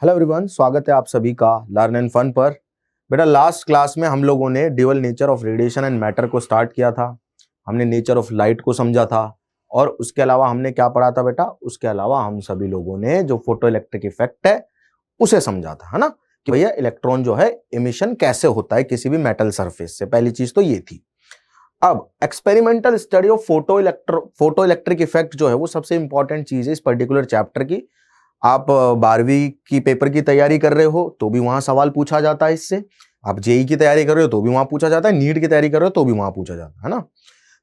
Hello everyone, स्वागत है आप सभी का लर्न एंड फन पर। बेटा लास्ट क्लास में हम लोगों ने dual nature of radiation and matter को स्टार्ट किया था। हमने नेचर ऑफ लाइट को समझा था और उसके अलावा हमने क्या पढ़ा था बेटा, उसके अलावा हम सभी लोगों ने जो फोटो इलेक्ट्रिक इफेक्ट है उसे समझा था, है ना, कि भैया इलेक्ट्रॉन जो है इमिशन कैसे होता है किसी भी मेटल सरफेस से। पहली चीज तो ये थी। अब experimental study of photo electric effect जो है वो सबसे इंपॉर्टेंट चीज है इस पर्टिकुलर चैप्टर की। आप 12वीं की पेपर की तैयारी कर रहे हो तो भी वहां सवाल पूछा जाता है इससे। आप जेई की तैयारी कर रहे हो तो भी वहां पूछा जाता है, नीट की तैयारी कर रहे हो तो भी वहां पूछा जाता है ना।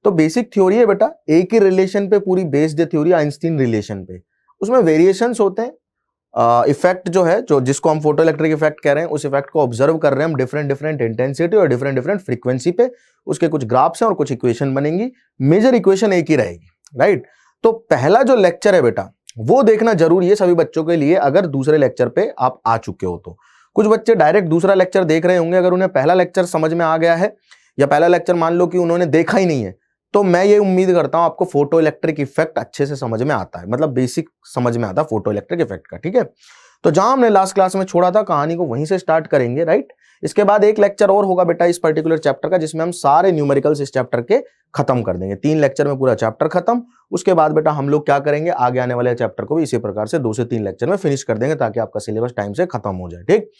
तो बेसिक थ्योरी है बेटा, एक ही रिलेशन पे पूरी बेस्ड थ्योरी, आइंस्टीन रिलेशन पे। उसमें वेरिएशंस होते हैं। इफेक्ट जो है, जो जिसको हम फोटो इलेक्ट्रिक इफेक्ट कह रहे हैं, उस इफेक्ट को ऑब्जर्व कर रहे हैं हम डिफरेंट डिफरेंट इंटेंसिटी और डिफरेंट डिफरेंट फ्रीक्वेंसी पे। उसके कुछ ग्राफ्स हैं और कुछ इक्वेशन बनेंगी। मेजर इक्वेशन एक ही रहेगी, राइट। तो पहला जो लेक्चर है बेटा वो देखना जरूरी है सभी बच्चों के लिए, अगर दूसरे लेक्चर पे आप आ चुके हो तो। कुछ बच्चे डायरेक्ट दूसरा लेक्चर देख रहे होंगे, अगर उन्हें पहला लेक्चर समझ में आ गया है या पहला लेक्चर मान लो कि उन्होंने देखा ही नहीं है, तो मैं ये उम्मीद करता हूं आपको फोटो इलेक्ट्रिक इफेक्ट अच्छे से समझ में आता है, मतलब बेसिक समझ में आता है फोटो इलेक्ट्रिक इफेक्ट का, ठीक है। तो जहां हमने लास्ट क्लास में छोड़ा था कहानी को वहीं से स्टार्ट करेंगे, राइट। इसके बाद एक लेक्चर और होगा बेटा इस पर्टिकुलर चैप्टर का, जिसमें हम सारे न्यूमेरिकल्स इस चैप्टर के खत्म कर देंगे। 3 लेक्चर में पूरा चैप्टर खत्म। उसके बाद बेटा हम लोग क्या करेंगे, आगे आने वाले चैप्टर को भी इसी प्रकार से 2 से 3 लेक्चर में फिनिश कर देंगे ताकि आपका सिलेबस टाइम से खत्म हो जाए, ठीक।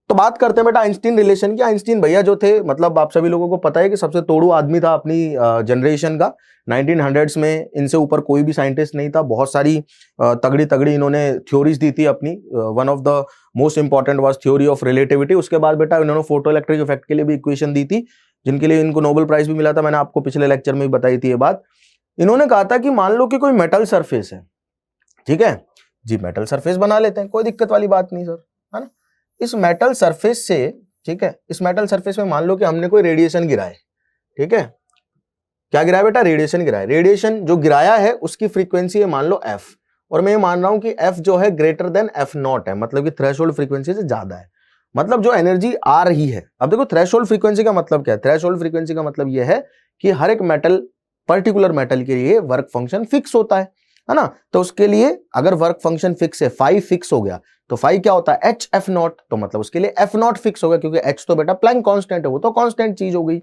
तो बात करते हैं बेटा आइंस्टीन रिलेशन की। आइंस्टीन भैया जो थे, मतलब आप सभी लोगों को पता है कि सबसे तोड़ू आदमी था अपनी जनरेशन का। 1900s में इनसे ऊपर कोई भी साइंटिस्ट नहीं था। बहुत सारी तगड़ी तगड़ी इन्होंने थ्योरीज दी थी अपनी। One of the most important was theory of relativity. उसके बाद बेटा इन्होंने फोटो इलेक्ट्रिक इफेक्ट के लिए भी इक्वेशन दी थी, जिनके लिए इनको नोबेल प्राइज भी मिला था। मैंने आपको पिछले लेक्चर में भी बताई थी ये बात। इन्होंने कहा था कि मान लो कि कोई मेटल सरफेस है, ठीक है जी, मेटल सरफेस बना लेते हैं, कोई दिक्कत वाली बात नहीं सर, है ना। इस मेटल सरफेस से, ठीक है, इस मेटल सरफेस में मान लो कि हमने कोई रेडिएशन गिराया, ठीक है। क्या गिराया बेटा, रेडिएशन गिराया। रेडिएशन जो गिराया है उसकी फ्रीक्वेंसी है मान लो एफ, और मैं ये मान रहा हूं कि एफ जो है ग्रेटर देन एफ नॉट है, मतलब कि थ्रेशोल्ड फ्रीक्वेंसी से ज्यादा है। मतलब जो एनर्जी आ रही है, अब देखो थ्रेशोल्ड फ्रीक्वेंसी का मतलब क्या है। थ्रेशोल्ड फ्रीक्वेंसी का मतलब यह है कि हर एक मेटल, पर्टिकुलर मेटल के लिए वर्क फंक्शन फिक्स होता है ना। तो उसके लिए अगर वर्क फंक्शन फिक्स है, फाई फिक्स हो गया, तो फाई क्या होता है, एच एफ नॉट, तो मतलब उसके लिए एफ नॉट फिक्स हो गया, क्योंकि एच तो बेटा प्लैंक कांस्टेंट है, वो तो कांस्टेंट चीज हो गई।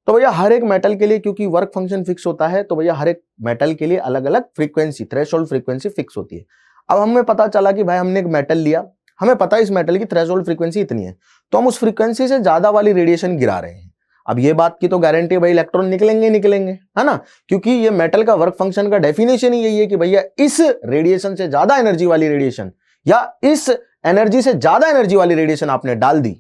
तो भैया हर एक मेटल के लिए क्योंकि वर्क फंक्शन फिक्स होता है, तो भैया हर एक मेटल के लिए अलग अलग फ्रीक्वेंसी, थ्रेशोल्ड फ्रीक्वेंसी फिक्स होती है। अब हमें पता चला कि भाई हमने एक मेटल लिया, हमें पता है इस मेटल की थ्रेशोल्ड फ्रीक्वेंसी इतनी है, तो हम उस फ्रीक्वेंसी से ज्यादा वाली रेडिएशन गिरा रहे हैं। अब ये बात की तो गारंटी है भाई इलेक्ट्रॉन निकलेंगे निकलेंगे, है ना, क्योंकि ये मेटल का वर्क फंक्शन का डेफिनेशन ही यही है कि भैया इस रेडिएशन से ज्यादा एनर्जी वाली रेडिएशन या इस एनर्जी से ज्यादा एनर्जी वाली रेडिएशन आपने डाल दी,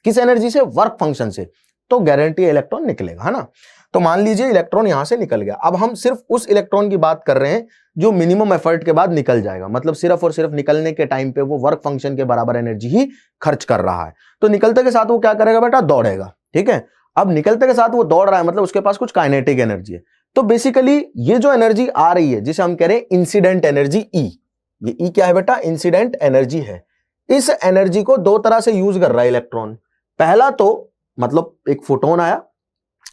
किस एनर्जी से, वर्क फंक्शन से, तो गारंटी है इलेक्ट्रॉन निकलेगा, है ना। तो मान लीजिए इलेक्ट्रॉन यहां से निकल गया। अब हम सिर्फ उस इलेक्ट्रॉन की बात कर रहे हैं जो मिनिमम एफर्ट के बाद निकल जाएगा, मतलब सिर्फ और सिर्फ निकलने के टाइम पे वो वर्क फंक्शन के बराबर एनर्जी ही खर्च कर रहा है। तो निकलते के साथ वो क्या करेगा बेटा, दौड़ेगा, ठीक है। अब निकलते के साथ वो दौड़ रहा है, मतलब उसके पास कुछ काइनेटिक एनर्जी है। तो बेसिकली ये जो एनर्जी आ रही है जिसे हम कह रहे हैं इंसिडेंट एनर्जी ई, ये ई क्या है बेटा, इंसिडेंट एनर्जी है। इस एनर्जी को 2 तरह से यूज कर रहा है इलेक्ट्रॉन। पहला तो मतलब एक फोटोन आया,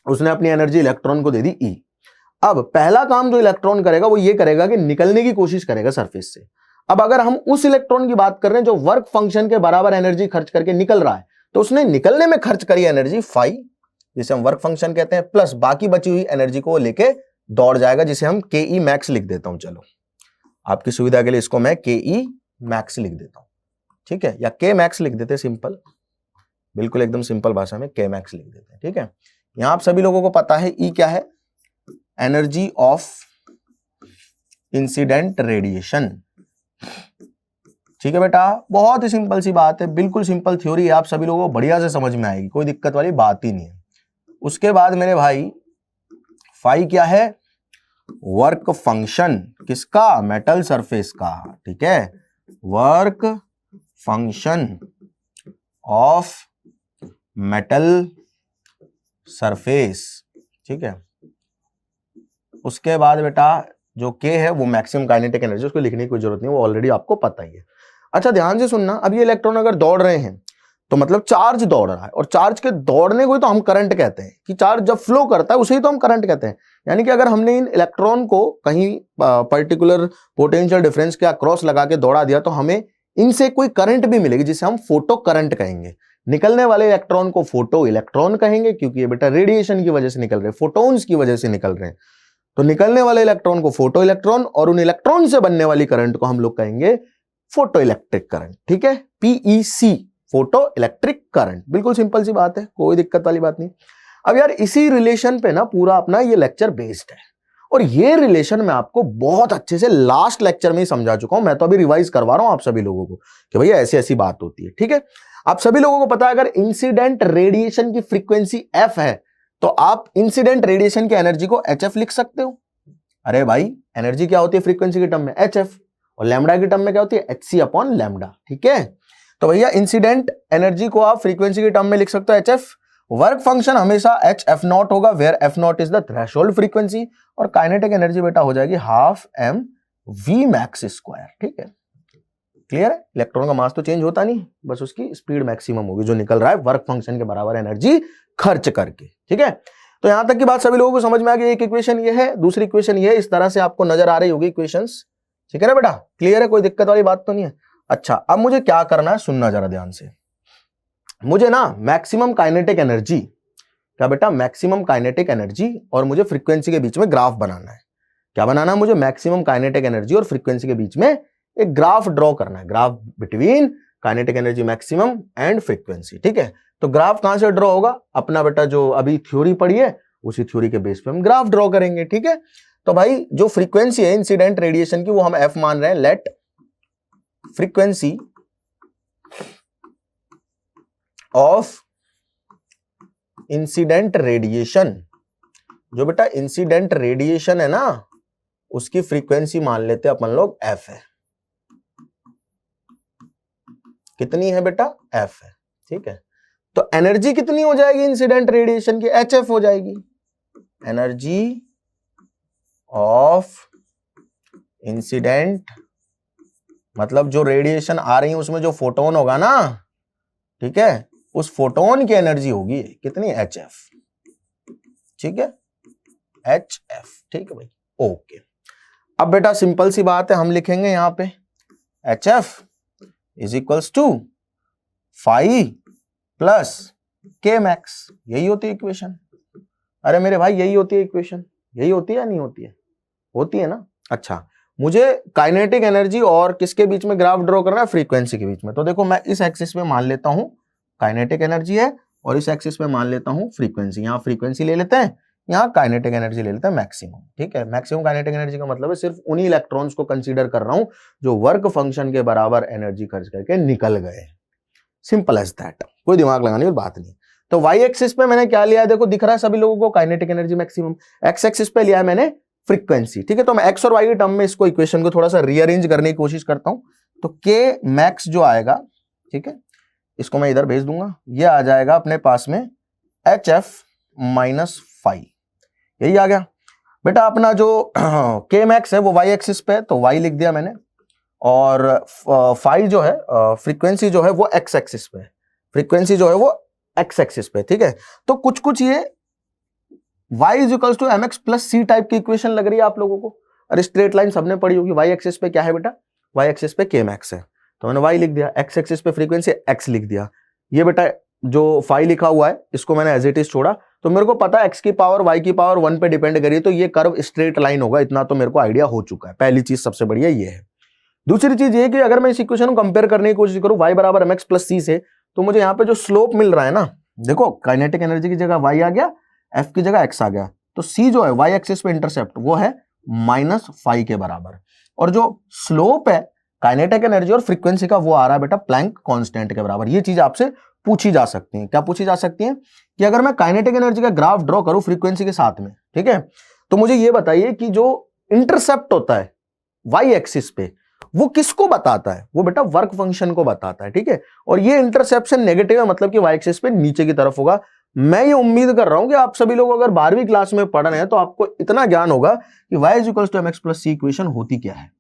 उसने अपनी एनर्जी इलेक्ट्रॉन को दे दी ई। अब पहला काम जो इलेक्ट्रॉन करेगा वो ये करेगा कि निकलने की कोशिश करेगा सरफेस से। अब अगर हम उस इलेक्ट्रॉन की बात कर रहे हैं जो वर्क फंक्शन के बराबर एनर्जी खर्च करके निकल रहा है, तो उसने निकलने में खर्च करी एनर्जी फाई, जिसे हम वर्क फंक्शन कहते हैं, प्लस बाकी बची हुई एनर्जी को लेके दौड़ जाएगा, जिसे हम के ई मैक्स लिख देता हूं। चलो आपकी सुविधा के लिए इसको मैं के ई मैक्स लिख देता हूं, ठीक है, या के मैक्स लिख देते, सिंपल, बिल्कुल एकदम सिंपल भाषा में के मैक्स लिख देते हैं, ठीक है। यहां आप सभी लोगों को पता है ई क्या है, एनर्जी ऑफ इंसिडेंट रेडिएशन, ठीक है बेटा। बहुत ही सिंपल सी बात है, बिल्कुल सिंपल थ्योरी है, आप सभी लोगों को बढ़िया से समझ में आएगी, कोई दिक्कत वाली बात ही नहीं है। उसके बाद मेरे भाई फाई क्या है, वर्क फंक्शन किसका, मेटल सरफेस का, ठीक है, work function of metal surface, ठीक है। उसके बाद बेटा जो के है वो मैक्सिमम काइनेटिक एनर्जी, उसको लिखने की कोई जरूरत नहीं, वो ऑलरेडी आपको पता ही है। अच्छा ध्यान से सुनना, अब ये इलेक्ट्रॉन अगर दौड़ रहे हैं तो मतलब चार्ज दौड़ रहा है, और चार्ज के दौड़ने को ही तो हम करंट कहते हैं, कि चार्ज जब फ्लो करता है उसे ही तो हम करंट कहते हैं। यानी कि अगर हमने इन इलेक्ट्रॉन को कहीं पर्टिकुलर पोटेंशियल डिफरेंस के अक्रॉस लगा के दौड़ा दिया तो हमें इनसे कोई करंट भी मिलेगी जिसे हम फोटो करंट कहेंगे। निकलने वाले इलेक्ट्रॉन को फोटो इलेक्ट्रॉन कहेंगे क्योंकि ये बेटा रेडिएशन की वजह से निकल रहे हैं, फोटोन्स की वजह से निकल रहे हैं। तो निकलने वाले इलेक्ट्रॉन को फोटो इलेक्ट्रॉन और उन इलेक्ट्रॉन से बनने वाली करंट को हम लोग कहेंगे फोटो इलेक्ट्रिक करंट। ठीक है, PEC, फोटो इलेक्ट्रिक करंट। बिल्कुल सिंपल सी बात है, कोई दिक्कत वाली बात नहीं। अब यार इसी रिलेशन पे ना पूरा अपना ये लेक्चर बेस्ड है और ये रिलेशन मैं आपको बहुत अच्छे से लास्ट लेक्चर में ही समझा चुका हूं। मैं तो अभी रिवाइज करवा रहा हूं आप सभी लोगों को कि भैया ऐसी ऐसी बात होती है। ठीक है, आप सभी लोगों को पता है अगर इंसिडेंट रेडिएशन की फ्रीक्वेंसी f है तो आप इंसिडेंट रेडिएशन की एनर्जी को hf लिख सकते हो। अरे भाई एनर्जी क्या होती है फ्रीक्वेंसी के टर्म में? hf, और लैम्डा की टर्म में क्या होती है? hc/λ। ठीक है, तो भैया इंसिडेंट एनर्जी को आप फ्रीक्वेंसी के टर्म में लिख सकते हो hf। वर्क फंक्शन हमेशा hf0 होगा where f0 is the threshold frequency, और काइनेटिक एनर्जी बेटा हो जाएगी 12m v_max²। ठीक है, क्लियर है? इलेक्ट्रॉन का मास तो चेंज होता नहीं, बस उसकी स्पीड मैक्सिमम होगी जो निकल रहा है वर्क फंक्शन के बराबर एनर्जी खर्च करके। ठीक है, तो यहां तक की बात सभी लोगों को समझ में आ गई। एक इक्वेशन ये है, दूसरी इक्वेशन ये है, इस तरह से आपको नजर आ रही होगी इक्वेशंस। ठीक है ना बेटा, क्लियर है? कोई दिक्कत वाली बात तो नहीं है। अच्छा, अब मुझे क्या करना है सुनना जरा ध्यान से। मुझे ना मैक्सिमम काइनेटिक एनर्जी, क्या बेटा? मैक्सिमम काइनेटिक एनर्जी और मुझे फ्रीक्वेंसी के बीच में ग्राफ बनाना है। क्या बनाना है मुझे? मैक्सिमम काइनेटिक एनर्जी और फ्रीक्वेंसी के बीच में एक ग्राफ ड्रॉ करना है, graph between kinetic energy maximum and frequency. ठीक है, तो ग्राफ कहां से ड्रॉ होगा? अपना बेटा जो अभी थ्योरी पढ़ी है उसी थ्योरी के बेस पे हम ग्राफ ड्रॉ करेंगे। ठीक है, तो भाई जो फ्रीक्वेंसी है इंसिडेंट रेडिएशन की वो हम f मान रहे हैं। Let frequency of incident radiation, जो बेटा इंसिडेंट रेडिएशन है ना उसकी फ्रीक्वेंसी मान लेते हैं अपन लोग f है। कितनी है बेटा? f है। ठीक है, तो एनर्जी कितनी हो जाएगी इंसिडेंट रेडिएशन की? hf हो जाएगी। एनर्जी ऑफ इंसिडेंट मतलब जो रेडिएशन आ रही है उसमें जो फोटोन होगा ना, ठीक है, उस फोटोन की एनर्जी होगी कितनी? hf। ठीक है, hf। ठीक है भाई, ओके। अब बेटा सिंपल सी बात है, हम लिखेंगे यहां पे hf is equals to phi plus k max। यही होती है इक्वेशन। अरे मेरे भाई यही होती है इक्वेशन, यही होती है या नहीं होती है? होती है ना। अच्छा, मुझे काइनेटिक एनर्जी और किसके बीच में ग्राफ ड्रॉ करना है? फ्रीक्वेंसी के बीच में। तो देखो मैं इस एक्सिस पे मान लेता हूं काइनेटिक एनर्जी है और इस एक्सिस पे मान लेता हूं फ्रीक्वेंसी। यहां फ्रीक्वेंसी ले लेते हैं, यहां काइनेटिक एनर्जी ले लेते हैं मैक्सिमम। ठीक है, मैक्सिमम काइनेटिक एनर्जी का मतलब है सिर्फ उन्हीं इलेक्ट्रॉन्स को कंसीडर कर रहा हूं जो वर्क फंक्शन के बराबर एनर्जी खर्च करके निकल गए। सिंपल एज दैट, कोई दिमाग लगाने की बात नहीं। तो वाई एक्सिस पे मैंने क्या लिया है? देखो दिख रहा है सभी लोगों को kinetic energy maximum. X axis पे लिया है मैंने फ्रीक्वेंसी। ठीक है, तो मैं एक्स और वाई के टर्म में इसको इक्वेशन को थोड़ा सा रीअरेंज करने की कोशिश करता हूं। तो के मैक्स जो आएगा, ठीक है, इसको मैं इधर भेज दूंगा, ये आ जाएगा अपने पास में hf माइनस फाई। यही आ गया बेटा अपना जो के मैक्स है वो वाई एक्सिस पे है तो वाई लिख दिया मैंने, और फाई जो है फ्रीक्वेंसी जो है वो एक्स एक्सिस पे है। फ्रीक्वेंसी जो है वो एक्स एक्सिस पे। ठीक है, तो कुछ कुछ ये y is equals to mx plus C type की इक्वेशन लग रही है आप लोगों को। अरे स्ट्रेट लाइन सबने पढ़ी होगी। y एक्सिस पे क्या है बेटा? y एक्सिस पे k मैक्स है तो मैंने y लिख दिया, x एक्सिस पे फ्रीक्वेंसी x लिख दिया। ये बेटा जो फाई लिखा हुआ है इसको मैंने एज इट इज छोड़ा, तो मेरे को पता है x की पावर y की पावर 1 पे डिपेंड करिए तो ये कर्व स्ट्रेट लाइन होगा। इतना तो मेरे को आइडिया हो चुका है। पहली चीज सबसे बढ़िया ये है। दूसरी चीज ये कि अगर मैं इस इक्वेशन को कंपेयर करने की कोशिश करूं y बराबर mx प्लस सी से, तो मुझे यहाँ पे जो स्लोप मिल रहा है ना, देखो काइनेटिक एनर्जी की जगह y आ गया, f की जगह x आ गया, तो c जो है y एक्सिस पे इंटरसेप्ट वो है माइनस फाई के बराबर, और जो स्लोप है काइनेटिक एनर्जी और फ्रीक्वेंसी का वो आ रहा है बेटा प्लैंक कांस्टेंट के बराबर। ये चीज आपसे पूछी जा सकती है। क्या पूछी जा सकती है? कि अगर मैं काइनेटिक एनर्जी का ग्राफ ड्रॉ करूं फ्रीक्वेंसी के साथ में, ठीक है, तो मुझे ये बताइए कि जो इंटरसेप्ट होता है y एक्सिस पे वो किसको बताता है? वो बेटा वर्क फंक्शन को बताता है। ठीक है, और ये इंटरसेप्शन नेगेटिव है, मतलब कि y एक्सिस पे नीचे की तरफ होगा। मैं ये उम्मीद कर रहा हूं कि आप सभी लोग अगर 12वीं क्लास में पढ़ रहे हैं तो आपको इतना ज्ञान होगा कि y is equals to mx plus C equation होती क्या है।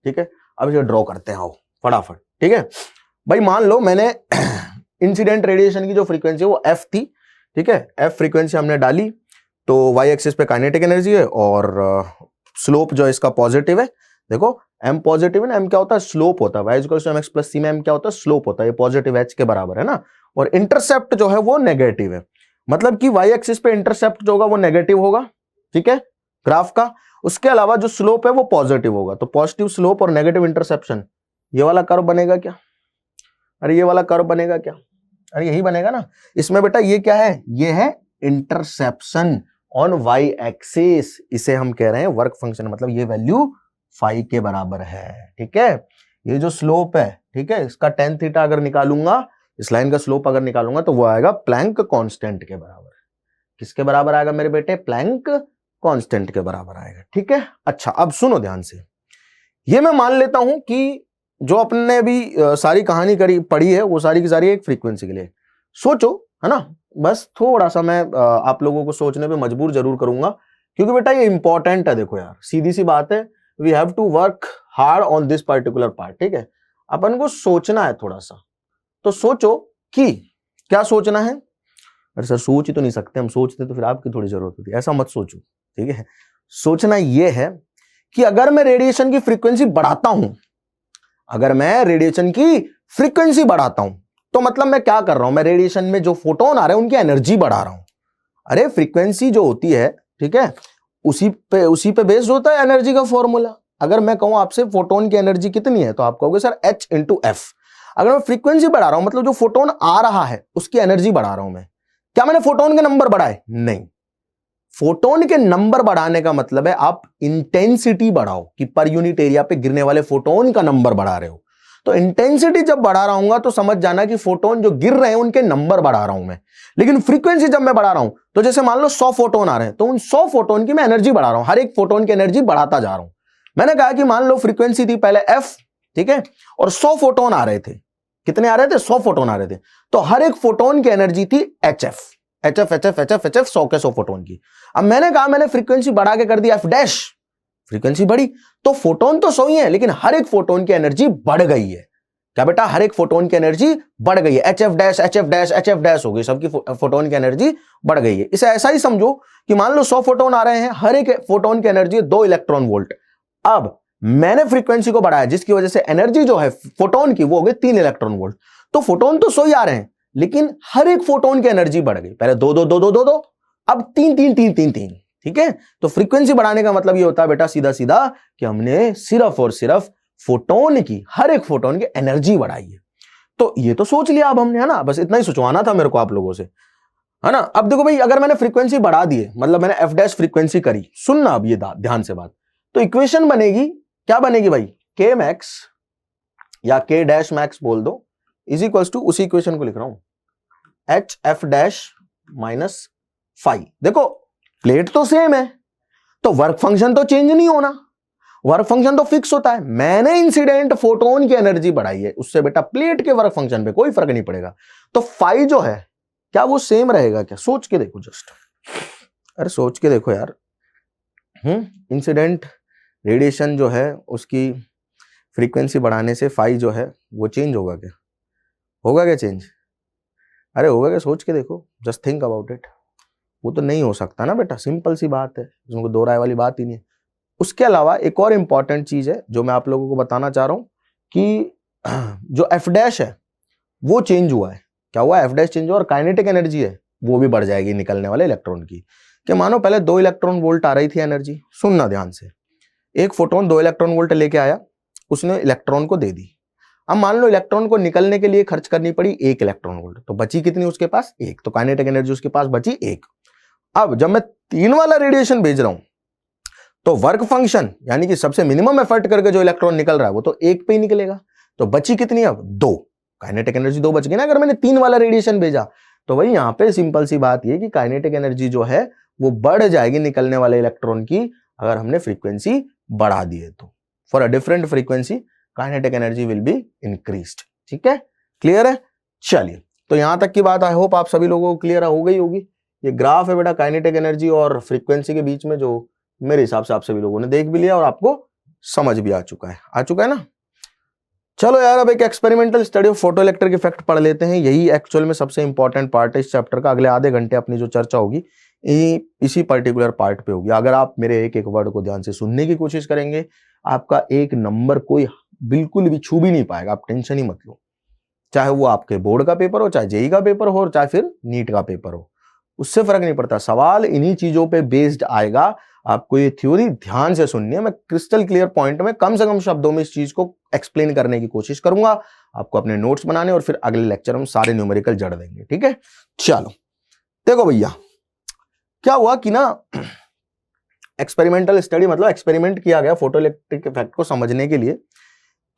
ठीक है, अब इसे ड्रॉ करते हैं, आओ फटाफट। ठीक है भाई, मान लो मैंने इंसिडेंट रेडिएशन की जो फ्रीक्वेंसी है वो f थी। ठीक है, f फ्रीक्वेंसी हमने डाली, तो y एक्सिस पे काइनेटिक एनर्जी है और स्लोप जो है इसका पॉजिटिव है, देखो m पॉजिटिव है ना, m क्या होता है, स्लोप होता है, y equal to mx plus c में m क्या होता है, स्लोप होता है, ये पॉजिटिव h के बराबर है ना, और इंटरसेप्ट जो है वो नेगेटिव है, मतलब कि y एक्सिस पे इंटरसेप्ट जो होगा वो नेगेटिव होगा, ठीक है, ग्राफ का। उसके अलावा जो स्लोप है वो पॉजिटिव होगा, तो पॉजिटिव स्लोप और नेगेटिव इंटरसेप्शन, ये वाला कर्व बनेगा क्या, अरे ये वाला कर्व बनेगा क्या, अरे यही बनेगा ना। इसमें बेटा ये क्या है, ये है इंटरसेप्शन ऑन y एक्सिस, इसे हम कह रहे हैं वर्क फंक्शन, मतलब ये वैल्यू फाई के बराबर है, ठीक है। ये जो स्लोप है, ठीक है, इसका tan थीटा अगर निकालूंगा, इस लाइन का स्लोप अगर निकालूंगा तो वो आएगा प्लैंक कांस्टेंट के बराबर। किसके बराबर आएगा मेरे बेटे, प्लैंक कांस्टेंट के बराबर आएगा, ठीक है। अच्छा अब सुनो ध्यान से, ये मैं मान लेता हूं कि जो अपने अभी सारी कहानी करी पढ़ी है वो सारी की सारी एक फ्रीक्वेंसी के लिए, सोचो, है ना, बस थोड़ा सा मैं आप लोगों को सोचने पे मजबूर जरूर करूंगा, क्योंकि बेटा ये इंपॉर्टेंट है। देखो यार सीधी सी बात है, we have to work hard on this particular part, ठीक है, अपन को सोचना है थोड़ा सा। तो सोचो कि क्या सोचना है, अरे सर सोच ही तो नहीं सकते हम, सोचते तो फिर आपकी थोड़ी जरूरत होती है, ऐसा मत सोचो, ठीक है। सोचना यह है कि अगर मैं रेडिएशन की फ्रीक्वेंसी बढ़ाता हूं, अगर मैं रेडिएशन की फ्रीक्वेंसी बढ़ाता हूं तो मतलब मैं क्या कर रहा हूं, मैं रेडिएशन में जो फोटोन आ रहे हैं उनकी एनर्जी बढ़ा रहा हूं। अरे फ्रीक्वेंसी जो होती है, ठीक है, उसी पे बेस्ड होता है एनर्जी का फॉर्मूला। अगर मैं कहूं आपसे फोटोन की एनर्जी कितनी है तो आप कहोगे सर h इंटू एफ। अगर मैं फ्रीक्वेंसी बढ़ा रहा हूं मतलब जो फोटोन आ रहा है उसकी एनर्जी बढ़ा रहा हूं मैं, क्या मैंने फोटोन के नंबर बढ़ाए, नहीं। फोटोन के नंबर बढ़ाने का मतलब है आप इंटेंसिटी बढ़ाओ, कि पर यूनिट एरिया पे गिरने वाले फोटोन का नंबर बढ़ा रहे हो। तो इंटेंसिटी जब बढ़ा रहा हूं तो समझ जाना कि फोटोन जो गिर रहे हैं उनके नंबर बढ़ा रहा हूं मैं। लेकिन फ्रीक्वेंसी जब मैं बढ़ा रहा हूं तो जैसे मान लो 100 फोटोन आ रहे हैं तो उन 100 फोटोन की मैं एनर्जी बढ़ा रहा हूं, हर एक फोटोन की एनर्जी बढ़ाता जा रहा हूं। मैंने कहा कि मान लो फ्रीक्वेंसी थी पहले एफ, ठीक है, और 100 फोटोन आ रहे थे, कितने आ रहे थे, 100 फोटोन आ रहे थे, तो हर एक फोटोन की एनर्जी थी H F, H F H F H F H F 100 के 100 फोटोन की। अब मैंने कहा मैंने फ्रीक्वेंसी बढ़ा के कर दिया एफ डैश, फ्रीक्वेंसी बढ़ी तो फोटोन तो 100 ही है लेकिन हर एक फोटोन की एनर्जी बढ़ गई है। क्या बेटा, हर एक फोटोन की एनर्जी बढ़ गई है, H F dash H F dash H F dash हो गई, सबकी फोटोन की एनर्जी बढ़ गई है। इसे ऐसा ही समझो कि मान लो 100 फोटोन आ रहे हैं, हर एक फोटोन की एनर्जी 2 इलेक्ट्रॉन वोल्ट। अब मैंने फ्रीक्वेंसी को बढ़ाया जिसकी वजह से एनर्जी जो है फोटोन की वो हो गई 3 इलेक्ट्रॉन वोल्ट। तो फोटोन तो 100 ही आ रहे हैं लेकिन हर एक फोटोन की एनर्जी बढ़ गई, पहले 2 2 2 2 2 2, अब 3 3 3 3 3, ठीक है। तो फ्रीक्वेंसी बढ़ाने का मतलब ये होता है बेटा सीधा सीधा कि हमने सिर्फ और सिर्फ फोटोन की, हर एक फोटोन की एनर्जी बढ़ाई है। तो ये तो सोच लिया अब हमने, है ना, बस इतना ही सोचवाना था मेरे को आप लोगों से, है ना। अब देखो भाई, अगर मैंने फ्रीक्वेंसी बढ़ा दी है मतलब मैंने एफ डैश फ्रीक्वेंसी करी, सुनना अब ये ध्यान से बात, तो इक्वेशन बनेगी, क्या बनेगी भाई, के मैक्स या के डैश मैक्स बोल दो इज इक्वल्स टू, उसी इक्वेशन को लिख रहा हूं, H F dash minus phi. देखो प्लेट तो सेम है तो वर्क फंक्शन तो चेंज नहीं होना, वर्क फंक्शन तो फिक्स होता है। मैंने इंसिडेंट फोटोन की एनर्जी बढ़ाई है, उससे बेटा प्लेट के वर्क फंक्शन पे कोई फर्क नहीं पड़ेगा। तो फाई जो है क्या वो सेम रहेगा क्या, सोच के देखो जस्ट, अरे सोच के देखो यार। इंसिडेंट रेडिएशन जो है उसकी फ्रीक्वेंसी बढ़ाने से फाई जो है वो चेंज होगा क्या, होगा क्या चेंज, अरे होगा क्या, सोच के देखो, जस्ट थिंक अबाउट इट। वो तो नहीं हो सकता ना बेटा, सिंपल सी बात है, इसमें दो राय वाली बात ही नहीं है। उसके अलावा एक और इंपॉर्टेंट चीज है जो मैं आप लोगों को बताना चाह रहा हूं कि जो एफ डैश है वो चेंज हुआ है। क्या हुआ, एफ डैश चेंज हुआ और काइनेटिक एनर्जी है वो भी बढ़ जाएगी निकलने वाले इलेक्ट्रॉन की। कि मानो पहले 2 इलेक्ट्रॉन वोल्ट आ रही थी एनर्जी, सुनना ध्यान से, एक फोटोन 2 इलेक्ट्रॉन वोल्ट लेके आया, उसने इलेक्ट्रॉन को दे दी। अब मान लो इलेक्ट्रॉन को निकलने के लिए खर्च करनी पड़ी 1 इलेक्ट्रॉन वोल्ट, तो बची कितनी उसके पास, 1, तो काइनेटिक एनर्जी उसके पास बची 1। अब जब मैं 3 वाला रेडिएशन भेज रहा हूं तो वर्क फंक्शन यानी कि सबसे मिनिमम एफर्ट करके जो इलेक्ट्रॉन निकल रहा है वो तो 1 पे ही निकलेगा, तो बची कितनी अब 2, काइनेटिक एनर्जी 2 बच गई ना। अगर मैंने 3 वाला रेडिएशन भेजा तो वही यहां पे सिंपल सी बात ये कि काइनेटिक एनर्जी जो है वो बढ़ जाएगी निकलने वाले इलेक्ट्रॉन की, अगर हमने फ्रीक्वेंसी बढ़ा दी है तो। For a different frequency kinetic energy will be increased, ठीक है, क्लियर है। चलिए, तो यहां तक की बात आई होप आप सभी लोगों को क्लियर हो गई होगी। ये ग्राफ है बेटा काइनेटिक एनर्जी और फ्रीक्वेंसी के बीच में, जो मेरे हिसाब से आप सभी लोगों ने देख भी लिया और आपको समझ भी आ चुका है ना। चलो यार, अब एक experimental study of photo electric effect पढ़ लेते हैं। यही एक्चुअल में सबसे इंपॉर्टेंट पार्ट है इस चैप्टर का। अगले आधे घंटे अपनी जो चर्चा होगी इसी पर्टिकुलर पार्ट पे होगी। अगर आप मेरे एक एक वर्ड को ध्यान से सुनने की कोशिश करेंगे, आपका एक नंबर कोई बिल्कुल भी छू भी नहीं पाएगा, आप टेंशन ही मत लो। चाहे वो आपके बोर्ड का पेपर हो, चाहे जेई का पेपर हो, चाहे फिर नीट का पेपर हो, उससे फर्क नहीं पड़ता। सवाल इन्हीं चीजों पे बेस्ड आएगा। आपको ये थ्योरी ध्यान से सुननी है। मैं क्रिस्टल क्लियर पॉइंट में कम से कम शब्दों में इस चीज को एक्सप्लेन करने की कोशिश करूंगा। आपको अपने नोट्स बनाने और फिर अगले लेक्चर में सारे न्यूमेरिकल जड़ देंगे, ठीक है। चलो देखो भैया, क्या हुआ कि ना एक्सपेरिमेंटल स्टडी मतलब एक्सपेरिमेंट किया गया फोटोइलेक्ट्रिक इफेक्ट को समझने के लिए।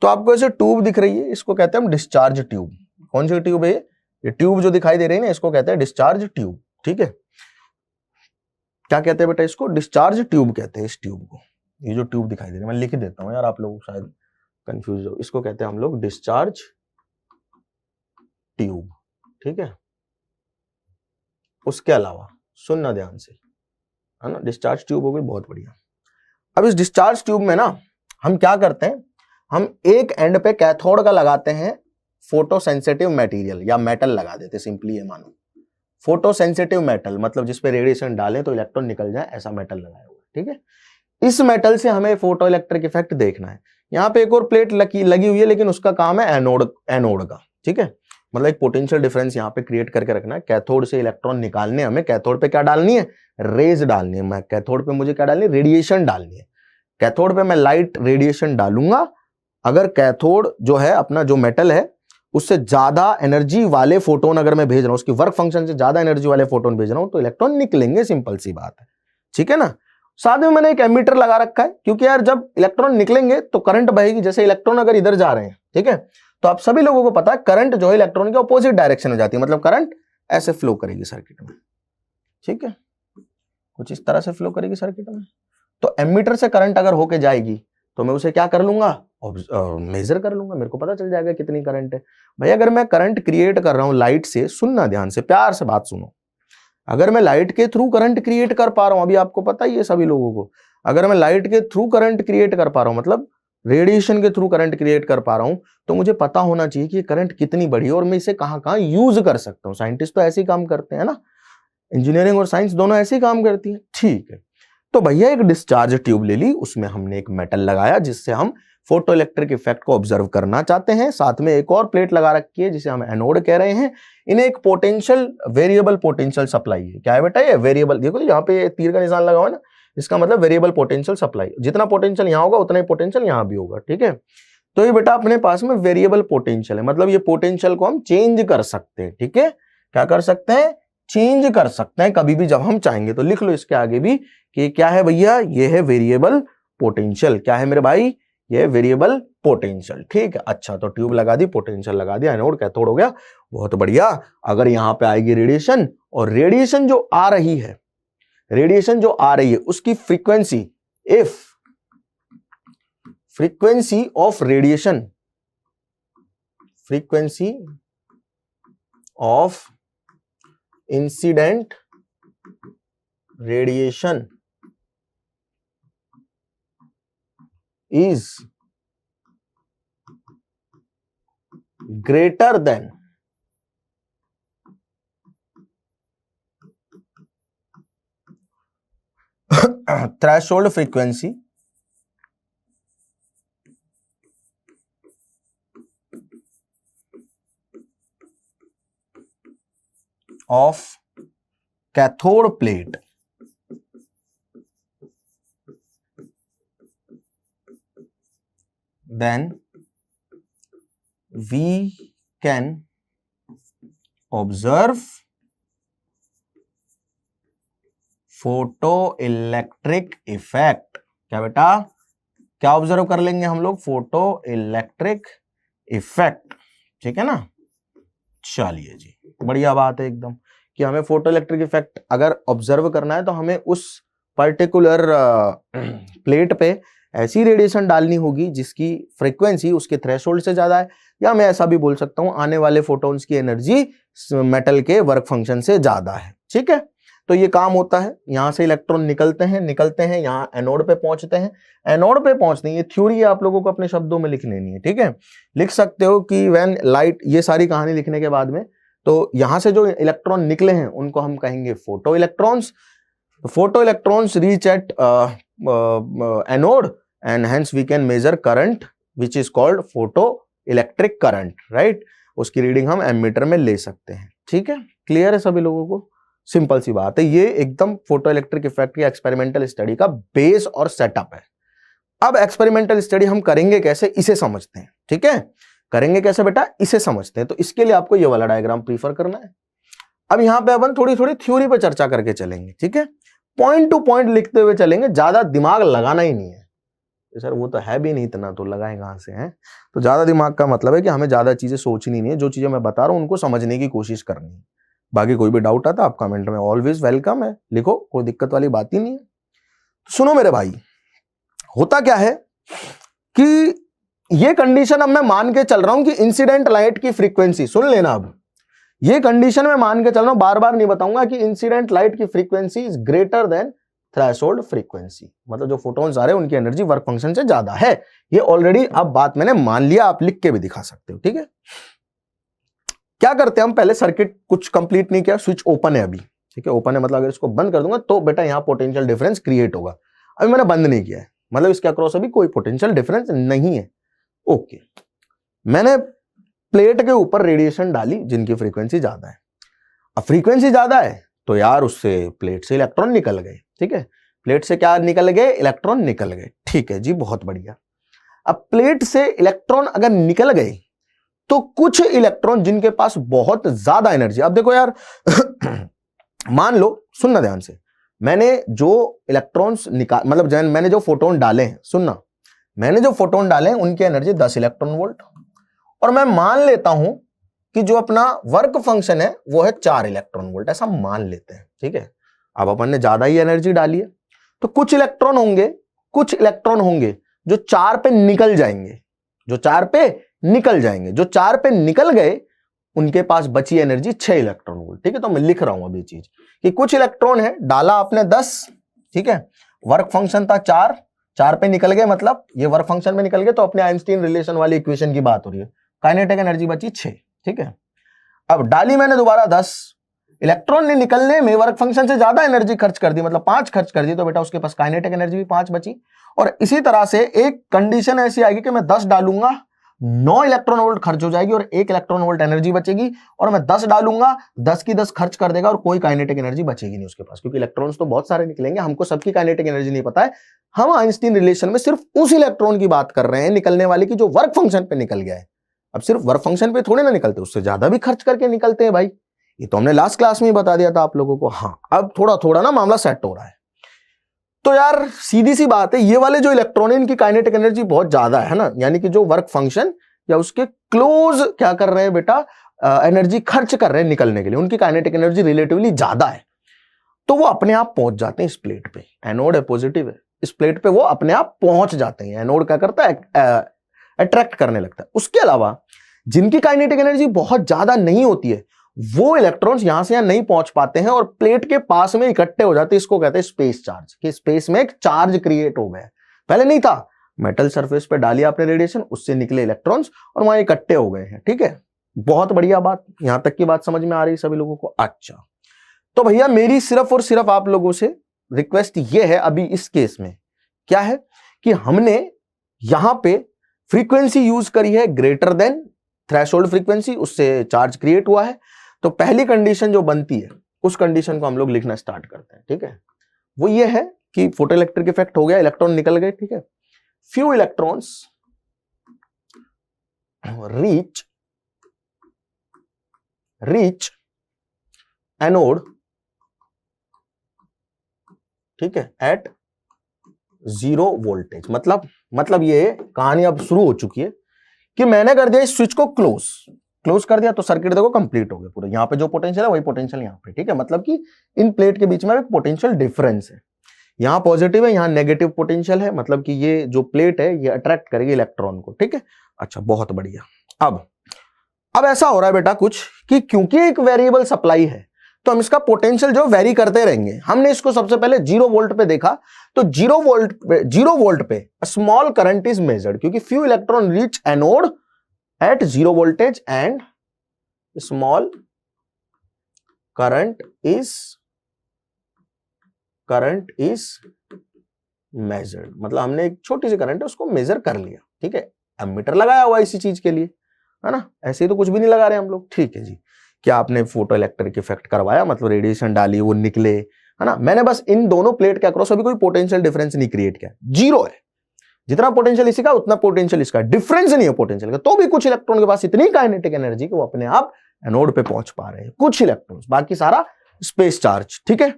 तो आपको ऐसे ट्यूब दिख रही है, इसको कहते हैं हम डिस्चार्ज ट्यूब। कौन सी ट्यूब है ये ट्यूब जो दिखाई दे रही है ना, इसको कहते हैं डिस्चार्ज ट्यूब, ठीक है। क्या कहते हैं बेटा, इसको डिस्चार्ज ट्यूब कहते हैं। इस ट्यूब को, ये जो ट्यूब दिखाई दे रही है, मैं लिख देता हूं यार, आप लोग शायद कंफ्यूज हो। इसको कहते हैं हम लोग डिस्चार्ज ट्यूब, ठीक है। उसके अलावा सुनना ध्यान से, है ना, डिस्चार्ज ट्यूब हो गई, बहुत बढ़िया। अब इस डिस्चार्ज ट्यूब में ना हम क्या करते हैं, हम एक एंड पे कैथोड का लगाते हैं फोटो सेंसिटिव मटेरियल या मेटल लगा देते, सिंपली ये मानो फोटो सेंसिटिव मेटल, मतलब जिसपे रेडिएशन डालें तो इलेक्ट्रॉन निकल जाए, ऐसा मेटल लगाया हुआ, ठीक है। इस मेटल से हमें फोटो इलेक्ट्रिक इफेक्ट देखना है। यहाँ पे एक और प्लेट लगी हुई है, लेकिन उसका काम है एनोड का, ठीक है। मतलब एक पोटेंशियल डिफरेंस यहाँ पे क्रिएट करके रखना है। कैथोड से इलेक्ट्रॉन निकालने हमें कैथोड पे क्या डालनी है, रेज डालनी है। मैं कैथोड पे मुझे क्या डालनी है, रेडिएशन डालनी है। कैथोड पे मैं लाइट रेडिएशन डालूंगा। अगर कैथोड जो है अपना जो मेटल है उससे ज्यादा एनर्जी वाले फोटोन अगर मैं भेज रहा हूं, उसकी वर्क फंक्शन से ज्यादा एनर्जी वाले फोटोन भेज रहा हूं, तो इलेक्ट्रॉन निकलेंगे, सिंपल सी बात है, ठीक है ना। साथ में मैंने एक एमीटर लगा रखा है, क्योंकि यार जब इलेक्ट्रॉन निकलेंगे तो करंट बहेगी। जैसे इलेक्ट्रॉन अगर इधर जा रहे हैं, ठीक है, तो आप सभी लोगों को पता है करंट जो है इलेक्ट्रॉन के ऑपोजिट डायरेक्शन में जाती है, मतलब करंट ऐसे फ्लो करेगी सर्किट में, ठीक है, कुछ इस तरह से फ्लो करेगी सर्किट में। तो एमीटर से करंट अगर होके जाएगी तो मैं उसे क्या कर लूंगा, मेजर कर लूंगा, मेरे को पता चल जाएगा कितनी करंट है। भाई अगर मैं करंट क्रिएट कर रहा हूं लाइट से, सुनना ध्यान से, प्यार से बात सुनो, अगर मैं लाइट के थ्रू करंट क्रिएट कर पा रहा हूं, अभी आपको पता ही है सभी लोगों को, अगर मैं लाइट के थ्रू करंट क्रिएट कर पा रहा हूं, मतलब रेडिएशन के थ्रू करंट क्रिएट कर पा रहा हूं, तो मुझे पता होना चाहिए कि करंट कितनी बड़ी है और मैं इसे कहां कहां यूज कर सकता हूं। साइंटिस्ट तो ऐसे ही काम करते हैं ना, इंजीनियरिंग और साइंस दोनों ऐसे ही काम करती है, ठीक है। तो भैया एक डिस्चार्ज ट्यूब ले ली, उसमें हमने एक मेटल लगाया जिससे हम फोटो इलेक्ट्रिक इफेक्ट को ऑब्जर्व करना चाहते हैं। साथ में एक और प्लेट लगा रखी है जिसे हम एनोड कह रहे हैं। इन्हें एक पोटेंशियल वेरिएबल पोटेंशियल सप्लाई है। क्या है बेटा ये वेरिएबल, देखो यहाँ पे तीर का निशान लगा हुआ है ना, इसका मतलब वेरिएबल पोटेंशियल सप्लाई। जितना पोटेंशियल यहाँ होगा उतना ही पोटेंशियल यहाँ भी होगा, ठीक है। तो ये बेटा अपने पास में वेरिएबल पोटेंशियल है, मतलब ये पोटेंशियल को हम चेंज कर सकते हैं, ठीक है। क्या कर सकते हैं, चेंज कर सकते हैं कभी भी जब हम चाहेंगे। तो लिख लो इसके आगे भी कि क्या है भैया, ये है वेरिएबल पोटेंशियल। क्या है मेरे भाई, ये वेरिएबल पोटेंशियल, ठीक है। अच्छा, तो ट्यूब लगा दी, पोटेंशियल लगा दिया, एनोड कैथोड हो गया, बहुत बढ़िया। अगर यहां पे आएगी रेडिएशन, और रेडिएशन जो आ रही है, रेडिएशन जो आ रही है उसकी frequency, if frequency of radiation, frequency of incident radiation is greater than threshold frequency of cathode plate, then we can observe photoelectric effect। क्या बेटा, क्या ऑब्जर्व कर लेंगे हम लोग, फोटो इलेक्ट्रिक इफेक्ट, ठीक है ना। चलिए जी, बढ़िया बात है एकदम, कि हमें फोटो इलेक्ट्रिक इफेक्ट अगर ऑब्जर्व करना है तो हमें उस पर्टिकुलर प्लेट पे ऐसी रेडिएशन डालनी होगी जिसकी फ्रीक्वेंसी उसके थ्रेशोल्ड से ज्यादा है, या मैं ऐसा भी बोल सकता हूं आने वाले फोटोन्स की एनर्जी मेटल के वर्क फंक्शन से ज्यादा है, ठीक है। तो ये काम होता है, यहां से इलेक्ट्रॉन निकलते हैं यहाँ एनोड पे पहुंचते हैं, एनोड पे पहुंचते हैं। ये थ्योरी है, आप लोगों को अपने शब्दों में लिख लेनी है, ठीक है। लिख सकते हो कि व्हेन लाइट, ये सारी कहानी लिखने के बाद में, तो यहां से जो इलेक्ट्रॉन निकले हैं उनको हम कहेंगे photo electrons. Photo electrons reach at anode, and hence we can measure current which is called photo electric current, right. उसकी रीडिंग हम एमीटर में ले सकते हैं, ठीक है। क्लियर है सभी लोगों को? सिंपल सी बात है, ये एकदम फोटो इलेक्ट्रिक इफेक्ट की एक्सपेरिमेंटल स्टडी का बेस और सेटअप है। अब एक्सपेरिमेंटल स्टडी हम करेंगे कैसे, इसे समझते हैं, ठीक है। करेंगे कैसे बेटा, इसे समझते हैं। तो इसके लिए आपको ये वाला डायग्राम प्रीफर करना है। अब यहां पे अपन थोड़ी थोड़ी थ्योरी पे चर्चा करके चलेंगे, ठीक है। पॉइंट टू पॉइंट लिखते हुए चलेंगे, ज्यादा दिमाग लगाना ही नहीं है। सर वो तो है भी नहीं इतना, तो लगाए कहां से हैं। तो ज्यादा दिमाग का मतलब है कि हमें ज्यादा चीजें सोचनी नहीं है, जो चीजें मैं बता रहा हूं उनको समझने की कोशिश करनी है। बाकी कोई भी डाउट आता आप कमेंट में ऑलवेज वेलकम है, लिखो, कोई दिक्कत वाली बात ही नहीं है। तो सुनो मेरे भाई, होता क्या है कि ये कंडीशन अब मैं मान के चल रहा हूं कि इंसिडेंट लाइट की फ्रीक्वेंसी, सुन लेना। अब ये कंडीशन मैं मान के चल रहा हूं, बार बार नहीं बताऊंगा, कि इंसिडेंट लाइट की frequency is greater than threshold frequency. मतलब जो फोटोन्स आ रहे हैं उनकी एनर्जी वर्क फंक्शन से ज्यादा है। ये ऑलरेडी अब बात मैंने मान लिया, आप लिख के भी दिखा सकते हो, ठीक है। क्या करते हैं हम, पहले सर्किट कुछ कंप्लीट नहीं किया, स्विच ओपन है अभी, ठीक है। ओपन है मतलब अगर इसको बंद कर दूंगा तो बेटा यहां पोटेंशियल डिफरेंस क्रिएट होगा। अभी मैंने बंद नहीं किया है, मतलब इसके अक्रॉस अभी कोई पोटेंशियल डिफरेंस नहीं है। ओके, मैंने प्लेट के ऊपर रेडिएशन डाली जिनकी फ्रीक्वेंसी ज्यादा है। अब फ्रीक्वेंसी ज्यादा है तो यार उससे प्लेट से इलेक्ट्रॉन निकल गए, ठीक है। प्लेट से क्या निकल गए, इलेक्ट्रॉन निकल गए, ठीक है जी, बहुत बढ़िया। अब प्लेट से इलेक्ट्रॉन अगर निकल गए तो कुछ इलेक्ट्रॉन जिनके पास बहुत ज्यादा एनर्जी, अब देखो यार मान लो, सुनना ध्यान से, मैंने जो इलेक्ट्रॉन्स निकाल, मतलब मैंने जो फोटोन डाले हैं, सुनना, मैंने जो फोटोन डाले हैं उनकी एनर्जी 10 इलेक्ट्रॉन वोल्ट, और मैं मान लेता हूं कि जो अपना वर्क फंक्शन है वो है 4 इलेक्ट्रॉन वोल्ट, ऐसा मान लेते हैं, ठीक है। अब अपन ने ज्यादा ही एनर्जी डाली है, तो कुछ इलेक्ट्रॉन होंगे जो 4 पे निकल जाएंगे, जो 4 पे निकल गए उनके पास बची एनर्जी 6 इलेक्ट्रॉन वोल्ट, ठीक है। तो मैं लिख रहा हूं अभी चीज कि कुछ इलेक्ट्रॉन है, डाला आपने 10, ठीक है, वर्क फंक्शन था 4 पे निकल गए, मतलब ये वर्क फंक्शन में निकल गए, तो अपने आइंस्टीन रिलेशन वाली इक्वेशन की बात हो रही है, काइनेटिक एनर्जी बची 6, ठीक है। अब डाली मैंने दोबारा 10, इलेक्ट्रॉन ने निकलने में वर्क फंक्शन से ज्यादा एनर्जी खर्च कर दी, मतलब 5 खर्च कर दी, तो बेटा उसके पास काइनेटिक एनर्जी भी 5 बची। और इसी तरह से एक कंडीशन ऐसी आएगी कि मैं 10 डालूंगा, 9 इलेक्ट्रॉन वोल्ट खर्च हो जाएगी और 1 इलेक्ट्रॉन वोल्ट एनर्जी बचेगी, और मैं 10 डालूंगा, 10 की 10 खर्च कर देगा और कोई काइनेटिक एनर्जी बचेगी नहीं उसके पास, क्योंकि इलेक्ट्रॉन्स तो बहुत सारे निकलेंगे, हमको सबकी काइनेटिक एनर्जी नहीं पता है। हम आइंस्टीन रिलेशन में सिर्फ उस इलेक्ट्रॉन की बात कर रहे हैं निकलने वाले की जो वर्क फंक्शन पे निकल गया है। अब सिर्फ वर्क फंक्शन पे थोड़े ना निकलते, उससे ज्यादा भी खर्च करके निकलते हैं भाई, ये तो हमने लास्ट क्लास में ही बता दिया था आप लोगों को। हाँ, अब थोड़ा थोड़ा ना मामला सेट हो रहा है। तो यार सीधी सी बात है, ये वाले जो इलेक्ट्रॉन है इनकी काइनेटिक एनर्जी बहुत ज्यादा है ना, यानी कि जो वर्क फंक्शन या उसके क्लोज क्या कर रहे हैं बेटा, एनर्जी खर्च कर रहे हैं निकलने के लिए, उनकी काइनेटिक एनर्जी रिलेटिवली ज्यादा है, तो वो अपने आप पहुंच जाते हैं इस प्लेट पे। एनोड है, पॉजिटिव है, इस प्लेट पे वो अपने आप पहुंच जाते हैं। एनोड क्या करता है, अट्रैक्ट करने लगता है। उसके अलावा जिनकी काइनेटिक एनर्जी बहुत ज्यादा नहीं होती है, वो इलेक्ट्रॉन्स यहां से यहां नहीं पहुंच पाते हैं और प्लेट के पास में इकट्ठे हो जाते हैं। इसको कहते हैं स्पेस चार्ज, कि स्पेस में एक चार्ज क्रिएट हो गया, पहले नहीं था। मेटल सरफेस पे डाली आपने रेडिएशन, उससे निकले इलेक्ट्रॉन्स और वहां इकट्ठे हो गए हैं, ठीक है। बहुत बढ़िया बात, यहां तक की बात समझ में आ रही है सभी लोगों को? अच्छा, तो भैया मेरी सिर्फ और सिर्फ आप लोगों से रिक्वेस्ट ये है अभी इस केस में, क्या है कि हमने यहां पे फ्रीक्वेंसी यूज करी है ग्रेटर देन थ्रेशोल्ड फ्रीक्वेंसी, उससे चार्ज क्रिएट हुआ है। तो पहली कंडीशन जो बनती है उस कंडीशन को हम लोग लिखना स्टार्ट करते हैं, ठीक है। वो ये है कि फोटोइलेक्ट्रिक इफेक्ट हो गया, इलेक्ट्रॉन निकल गए, ठीक है। फ्यू इलेक्ट्रॉन्स रीच एनोड, ठीक है, एट 0 वोल्टेज। मतलब ये कहानी अब शुरू हो चुकी है कि मैंने कर दिया इस स्विच को क्लोज कर दिया, तो सर्किट देखो कंप्लीट हो गया पूरा। यहां पे जो पोटेंशियल है वही पोटेंशियल यहां पे, ठीक है। मतलब कि इन प्लेट के बीच में एक पोटेंशियल डिफरेंस है, यहां पॉजिटिव है, यहां नेगेटिव पोटेंशियल है, मतलब कि ये जो प्लेट है ये अट्रैक्ट करेगी इलेक्ट्रॉन को, ठीक है। अच्छा, बहुत बढ़िया। अब ऐसा हो रहा है बेटा कुछ कि क्योंकि एक वेरिएबल सप्लाई है तो हम इसका पोटेंशियल जो वेरी करते रहेंगे। हमने इसको सबसे पहले 0 वोल्ट पे देखा, तो 0 वोल्ट पे स्मॉल करंट इज मेजर्ड, क्योंकि few electron reach anode at 0 voltage and small current is measured, मतलब हमने एक छोटी सी करंट है उसको मेजर कर लिया, ठीक है, एमीटर लगाया हुआ इसी चीज के लिए, है ना, ऐसे ही तो कुछ भी नहीं लगा रहे हम लोग, ठीक है जी। क्या आपने फोटो इलेक्ट्रिक इफेक्ट करवाया, मतलब रेडिएशन डाली वो निकले, है ना, मैंने बस इन दोनों प्लेट के अक्रॉस अभी कोई पोटेंशियल डिफरेंस नहीं क्रिएट किया, जीरो है, जितना पोटेंशियल इसी का उतना पोटेंशियल इसका, डिफरेंस नहीं है पोटेंशियल का, तो भी कुछ इलेक्ट्रॉन के पास इतनी काइनेटिक एनर्जी कि वो अपने आप एनोड पे पहुंच पा रहे हैं, कुछ इलेक्ट्रॉन्स, बाकी सारा स्पेस चार्ज, ठीक है,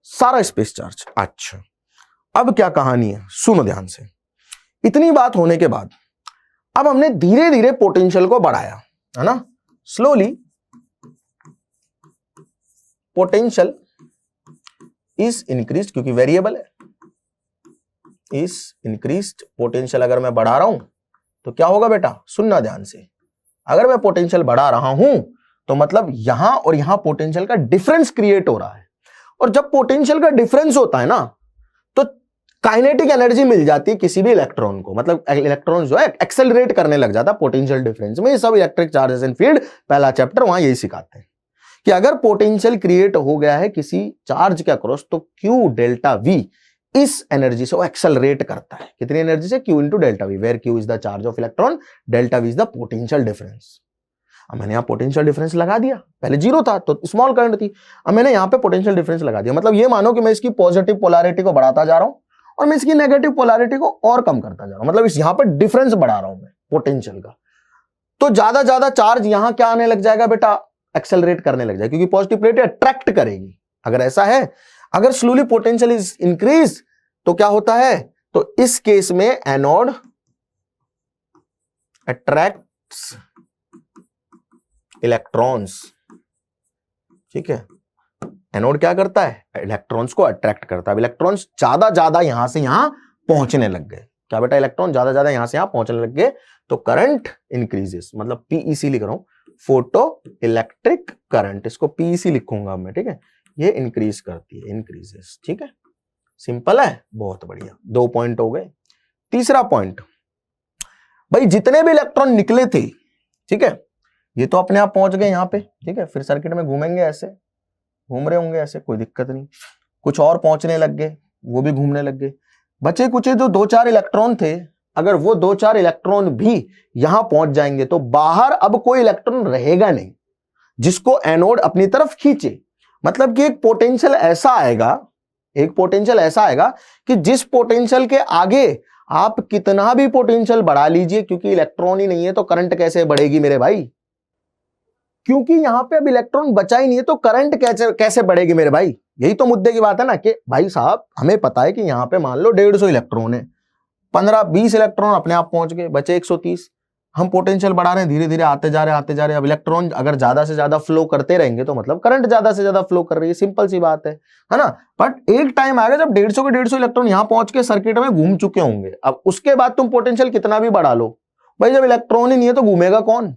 सारा स्पेस चार्ज। अच्छा, अब क्या कहानी है, सुनो ध्यान से। इतनी बात होने के बाद अब हमने धीरे धीरे पोटेंशियल को बढ़ाया, है ना, स्लोली पोटेंशियल इज इंक्रीज, क्योंकि वेरिएबल है, इज इंक्रीज्ड, पोटेंशियल अगर मैं बढ़ा रहा हूं तो क्या होगा बेटा, सुनना ध्यान से, अगर मैं पोटेंशियल बढ़ा रहा हूं तो मतलब यहां और यहां पोटेंशियल का डिफरेंस क्रिएट हो रहा है, और जब पोटेंशियल का डिफरेंस होता है ना तो काइनेटिक एनर्जी मिल जाती है किसी भी इलेक्ट्रॉन को, मतलब इलेक्ट्रॉन जो है एक्सेलरेट करने लग जाता है पोटेंशियल डिफरेंस में। ये सब इलेक्ट्रिक चार्जेस एंड फील्ड पहला चैप्टर वहां यही सिखाते हैं कि अगर पोटेंशियल क्रिएट हो गया है किसी चार्ज के अक्रॉस तो क्यू डेल्टा वी इस एनर्जी से वो एक्सेलरेट करता है, कितनी एनर्जी से, Q into delta V, where Q is the charge of electron, delta V is the potential difference. अब मैंने यहां पोटेंशियल डिफरेंस लगा दिया, पहले जीरो था तो स्मॉल करंट थी, अब मैंने यहां पे पोटेंशियल डिफरेंस लगा दिया, मतलब ये मानो कि मैं इसकी पॉजिटिव पोलैरिटी को बढ़ाता जा रहा हूं और मैं इसकी नेगेटिव पोलैरिटी को और कम करता जा रहा हूं, मतलब इस यहां पर डिफरेंस बढ़ा रहा हूं मैं पोटेंशियल का, तो ज्यादा ज्यादा चार्ज यहां क्या आने लग जाएगा बेटा, एक्सेलरेट करने लग जाएगा, क्योंकि पॉजिटिव प्लेट अट्रैक्ट करेगी। अगर ऐसा है, अगर स्लोली पोटेंशियल इज इंक्रीज तो क्या होता है, तो इस केस में एनोड अट्रैक्ट्स इलेक्ट्रॉन्स, ठीक है, एनोड क्या करता है, इलेक्ट्रॉन्स को अट्रैक्ट करता है। इलेक्ट्रॉन्स ज्यादा ज्यादा यहां से यहां पहुंचने लग गए, क्या बेटा, इलेक्ट्रॉन ज्यादा ज्यादा यहां से यहां पहुंचने लग गए तो करंट इंक्रीजेस, मतलब पीईसी लिख रहा हूं, फोटो इलेक्ट्रिक करंट, इसको पीईसी लिखूंगा मैं, ठीक है, ये इंक्रीज करती है, इंक्रीजेस, ठीक है, सिंपल है, बहुत बढ़िया, 2 पॉइंट हो गए। तीसरा पॉइंट, भाई जितने भी इलेक्ट्रॉन निकले थे, ठीक है, ये तो अपने आप पहुंच गए यहां पे, ठीक है, फिर सर्किट में घूमेंगे, ऐसे घूम रहे होंगे ऐसे, कोई दिक्कत नहीं, कुछ और पहुंचने लग गए, वो भी घूमने लग गए, बचे कुछ जो 2-4 इलेक्ट्रॉन थे, अगर वो 2-4 इलेक्ट्रॉन भी यहां पहुंच जाएंगे तो बाहर अब कोई इलेक्ट्रॉन रहेगा नहीं जिसको एनोड अपनी तरफ खींचे, मतलब कि एक पोटेंशियल ऐसा आएगा, एक पोटेंशियल ऐसा आएगा कि जिस पोटेंशियल के आगे आप कितना भी पोटेंशियल बढ़ा लीजिए, क्योंकि इलेक्ट्रॉन ही नहीं है तो करंट कैसे बढ़ेगी मेरे भाई, क्योंकि यहां पे अब इलेक्ट्रॉन बचा ही नहीं है तो करंट कैसे बढ़ेगी मेरे भाई। यही तो मुद्दे की बात है ना, कि भाई साहब हमें पता है कि यहां पे मान लो 150 इलेक्ट्रॉन है, 15-20 इलेक्ट्रॉन अपने आप पहुंच गए, बचे 130, हम पोटेंशियल बढ़ा रहे हैं, धीरे धीरे आते जा रहे, अब इलेक्ट्रॉन अगर ज्यादा से ज्यादा फ्लो करते रहेंगे तो मतलब करंट ज्यादा से ज्यादा फ्लो कर रही है, सिंपल सी बात है ना। बट एक टाइम आएगा जब 150 के 150 इलेक्ट्रॉन यहां पहुंच के सर्किट में घूम चुके होंगे, अब उसके बाद तुम पोटेंशियल कितना भी बढ़ा लो, भाई जब इलेक्ट्रॉन ही नहीं है तो घूमेगा कौन।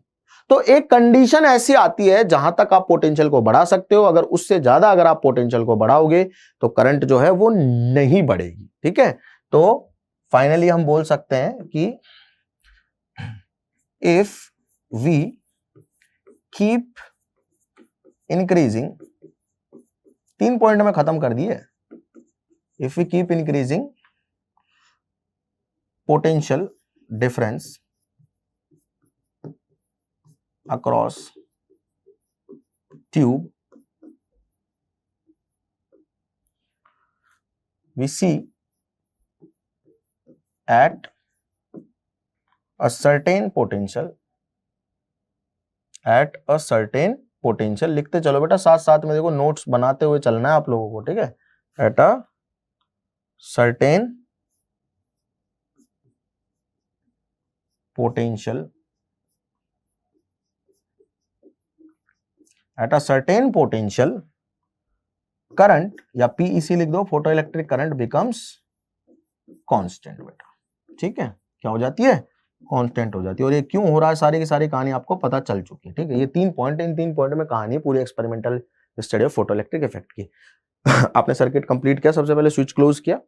तो एक कंडीशन ऐसी आती है जहां तक आप पोटेंशियल को बढ़ा सकते हो, अगर उससे ज्यादा अगर आप पोटेंशियल को बढ़ाओगे तो करंट जो है वो नहीं बढ़ेगी, ठीक है। तो फाइनली हम बोल सकते हैं कि if we keep increasing, 3 point में खत्म कर दिए, if we keep increasing potential difference across tube, we see at a certain potential, at a certain potential, लिखते चलो बेटा साथ साथ में, देखो नोट्स बनाते हुए चलना है आप लोगों को, ठीक है, at a certain potential, at a certain potential current, या पीईसी लिख दो, photo electric current becomes constant बेटा, ठीक है, क्या हो जाती है, कांस्टेंट हो जाती है। और ये क्यों हो रहा है, सारी की सारी कहानी आपको पता चल चुकी है, ठीक है, ये 3 पॉइंट, इन 3 पॉइंट में कहानी पूरी experimental study of photo electric effect की। आपने सर्किट कंप्लीट किया, सबसे पहले स्विच क्लोज किया,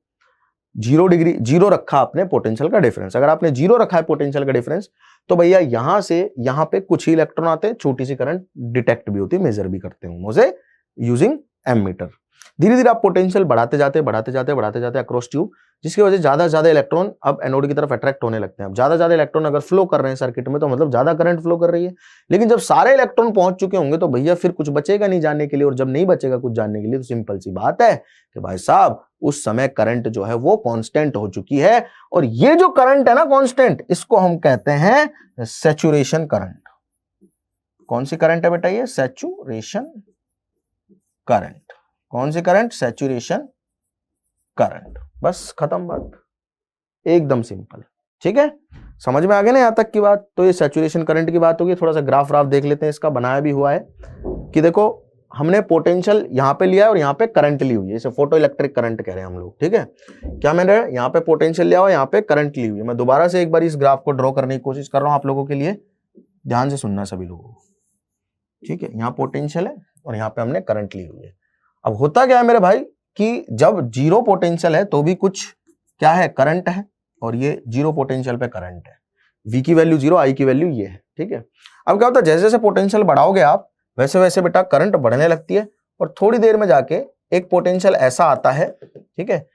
0 डिग्री, 0 रखा आपने पोटेंशियल का डिफरेंस, अगर आपने 0 रखा है पोटेंशियल का डिफरेंस तो भैया यहां से यहां पे कुछ ही इलेक्ट्रॉन आते हैं, छोटी सी करंट डिटेक्ट भी होती है, मेजर भी करते हैं उसे यूजिंग एमीटर। धीरे धीरे आप पोटेंशियल बढ़ाते जाते अक्रॉस ट्यूब, जिसकी वजह से ज्यादा से ज्यादा इलेक्ट्रॉन अब एनोड की तरफ अट्रैक्ट होने लगते हैं। अब ज्यादा से ज्यादा इलेक्ट्रॉन अगर फ्लो कर रहे हैं सर्किट में तो मतलब ज्यादा करंट फ्लो कर रही है। लेकिन जब सारे इलेक्ट्रॉन पहुंच चुके होंगे तो भैया फिर कुछ बचेगा नहीं जाने के लिए, और जब नहीं बचेगा कुछ जानने के लिए तो सिंपल सी बात है कि भाई साहब उस समय करंट जो है वो कांस्टेंट हो चुकी है। और ये जो करंट है ना कांस्टेंट, इसको हम कहते हैं सैचुरेशन करंट। कौन सी करंट है बेटा ये? Saturation current. कौन सी करंट? Saturation current. बस खत्म बात, एकदम सिंपल। ठीक है, समझ में आ गया ना यहां तक की बात? तो ये सैचुरेशन करंट की बात होगी। थोड़ा सा ग्राफ देख लेते हैं, इसका बनाया भी हुआ है कि देखो हमने पोटेंशियल यहां पे लिया है और यहां पे करंट ली हुई है, इसे फोटो इलेक्ट्रिक करंट कह रहे हैं हम लोग। ठीक है, क्या मैंने यहां पे पोटेंशियल लिया हुआ, यहां पे करंट ली हुई है। मैं दोबारा से एक बार इस ग्राफ को ड्रॉ करने की कोशिश कर रहा हूं आप लोगों के लिए, ध्यान से सुनना सभी लोगों को। ठीक है, यहाँ पोटेंशियल है और यहाँ पे हमने करंट ली हुई है। अब होता क्या है मेरे भाई कि जब जीरो पोटेंशियल है तो भी कुछ क्या है? करंट है, और ये जीरो पोटेंशियल पे करंट है। V की वैल्यू जीरो, I की वैल्यू ये है। ठीक है, अब क्या होता है जैसे जैसे पोटेंशियल बढ़ाओगे आप वैसे वैसे बेटा करंट बढ़ने लगती है, और थोड़ी देर में जाके एक पोटेंशियल ऐसा आता है, ठीक है,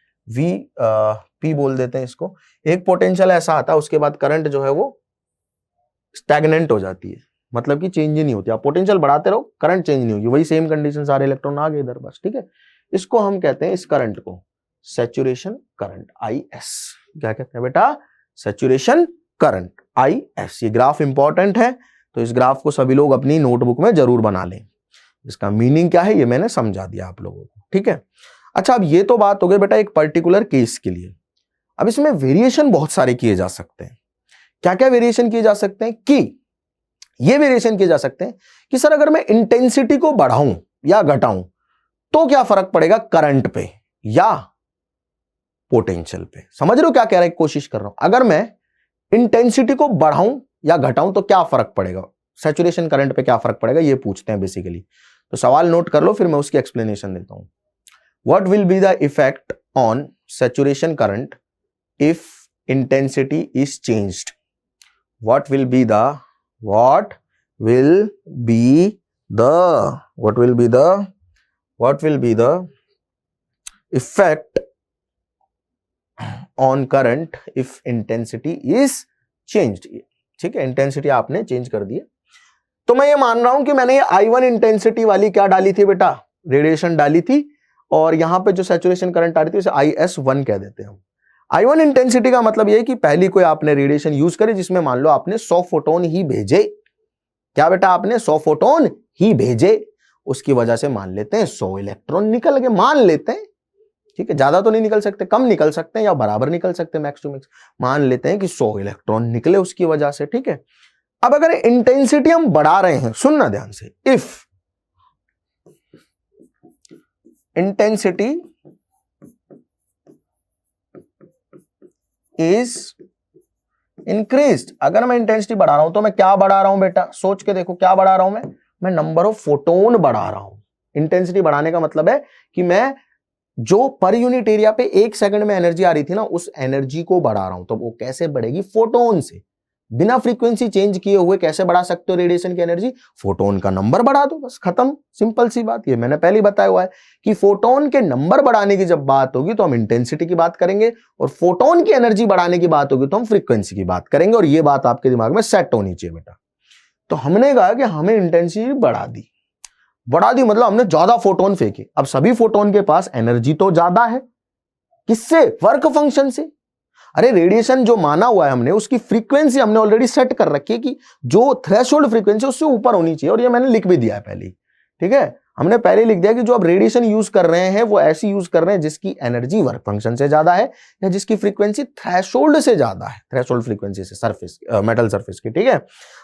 P बोल देते हैं इसको। एक पोटेंशियल ऐसा आता है, उसके बाद करंट जो है वो स्टैग्नेंट हो जाती है, मतलब कि चेंज ही नहीं होती। आप पोटेंशियल बढ़ाते रहो, करंट चेंज नहीं होगी, वही सेम कंडीशन, सारे इलेक्ट्रॉन आ गए इधर बस। ठीक है, इसको हम कहते हैं, इस करंट को सैचुरेशन करंट, IS। क्या कहते हैं बेटा? Saturation current, IS। ये ग्राफ इंपॉर्टेंट है, तो इस ग्राफ को सभी लोग अपनी नोटबुक में जरूर बना लें। इसका मीनिंग क्या है ये मैंने समझा दिया आप लोगों को। ठीक है, अच्छा अब ये तो बात हो गई बेटा एक पर्टिकुलर केस के लिए। अब इसमें वेरिएशन बहुत सारे किए जा सकते हैं। क्या क्या वेरिएशन किए जा सकते हैं? कि ये वेरिएशन किए जा सकते हैं कि सर अगर मैं इंटेंसिटी को बढ़ाऊं या घटाऊं तो क्या फर्क पड़ेगा करंट पे या पोटेंशियल पे? समझ रहे हो क्या कह रहा है? कोशिश कर रहा हूं, अगर मैं इंटेंसिटी को बढ़ाऊं या घटाऊं तो क्या फर्क पड़ेगा, सैचुरेशन करंट पे क्या फर्क पड़ेगा, ये पूछते हैं बेसिकली। तो सवाल नोट कर लो, फिर मैं उसकी एक्सप्लेनेशन देता हूं। What will be the effect on saturation current if intensity is changed? What will be the effect on current if intensity is changed? ठीक है, इंटेंसिटी आपने चेंज कर दी है, तो मैं ये मान रहा हूं कि मैंने ये I1 इंटेंसिटी वाली क्या डाली थी बेटा? रेडिएशन डाली थी, और यहां पे जो सैचुरेशन करंट आ रही थी उसे IS1 कह देते हैं हम। I1 इंटेंसिटी का मतलब यह है कि पहली कोई आपने रेडिएशन यूज करी जिसमें मान लो आपने 100 फोटोन ही भेजे। क्या बेटा? आपने 100 फोटोन ही भेजे, उसकी वजह से मान लेते हैं 100 इलेक्ट्रॉन निकल गए, मान लेते हैं। ठीक है, ज्यादा तो नहीं निकल सकते, कम निकल सकते हैं या बराबर निकल सकते हैं, मैक्स टू मैक्स। मान लेते हैं कि 100 इलेक्ट्रॉन निकले उसकी वजह से। ठीक है, अब अगर इंटेंसिटी हम बढ़ा रहे हैं, सुनना ध्यान से, इफ इंटेंसिटी इज इंक्रीज्ड, अगर मैं इंटेंसिटी बढ़ा रहा हूं तो मैं क्या बढ़ा रहा हूं बेटा? सोच के देखो, क्या बढ़ा रहा हूं मैं नंबर ऑफ फोटोन बढ़ा रहा हूं। इंटेंसिटी बढ़ाने का मतलब है कि मैं जो पर यूनिट एरिया पे 1 सेकंड में एनर्जी आ रही थी ना, उस एनर्जी को बढ़ा रहा हूं। तो वो कैसे बढ़ेगी? फोटोन से। बिना फ्रीक्वेंसी चेंज किए हुए कैसे बढ़ा सकते हो रेडिएशन की एनर्जी? फोटोन का नंबर बढ़ा दो, बस खत्म, सिंपल सी बात। ये मैंने पहले ही बताया हुआ है कि फोटोन के नंबर बढ़ाने की जब बात होगी तो हम इंटेंसिटी की बात करेंगे, और फोटोन की एनर्जी बढ़ाने की बात होगी तो हम फ्रीक्वेंसी की बात करेंगे। और ये बात आपके दिमाग में सेट होनी चाहिए बेटा। तो हमने कहा कि हमें इंटेंसिटी बढ़ा दी मतलब हमने ज्यादा फोटोन फेंके। अब सभी फोटोन के पास एनर्जी तो ज्यादा है, किससे? वर्क फंक्शन से। अरे रेडिएशन जो माना हुआ है हमने, उसकी फ्रीक्वेंसी हमने ऑलरेडी सेट कर रखी है कि जो थ्रेशोल्ड फ्रीक्वेंसी उससे ऊपर होनी चाहिए, और ये मैंने लिख भी दिया है पहले। ठीक है, हमने पहले लिख दिया कि जो अब रेडिएशन यूज कर रहे हैं वो ऐसी यूज कर रहे हैं जिसकी एनर्जी वर्क फंक्शन से ज्यादा है या जिसकी फ्रीक्वेंसी थ्रेशोल्ड से ज्यादा है, थ्रेशोल्ड फ्रीक्वेंसी से, सरफेस मेटल सरफेस की। ठीक है,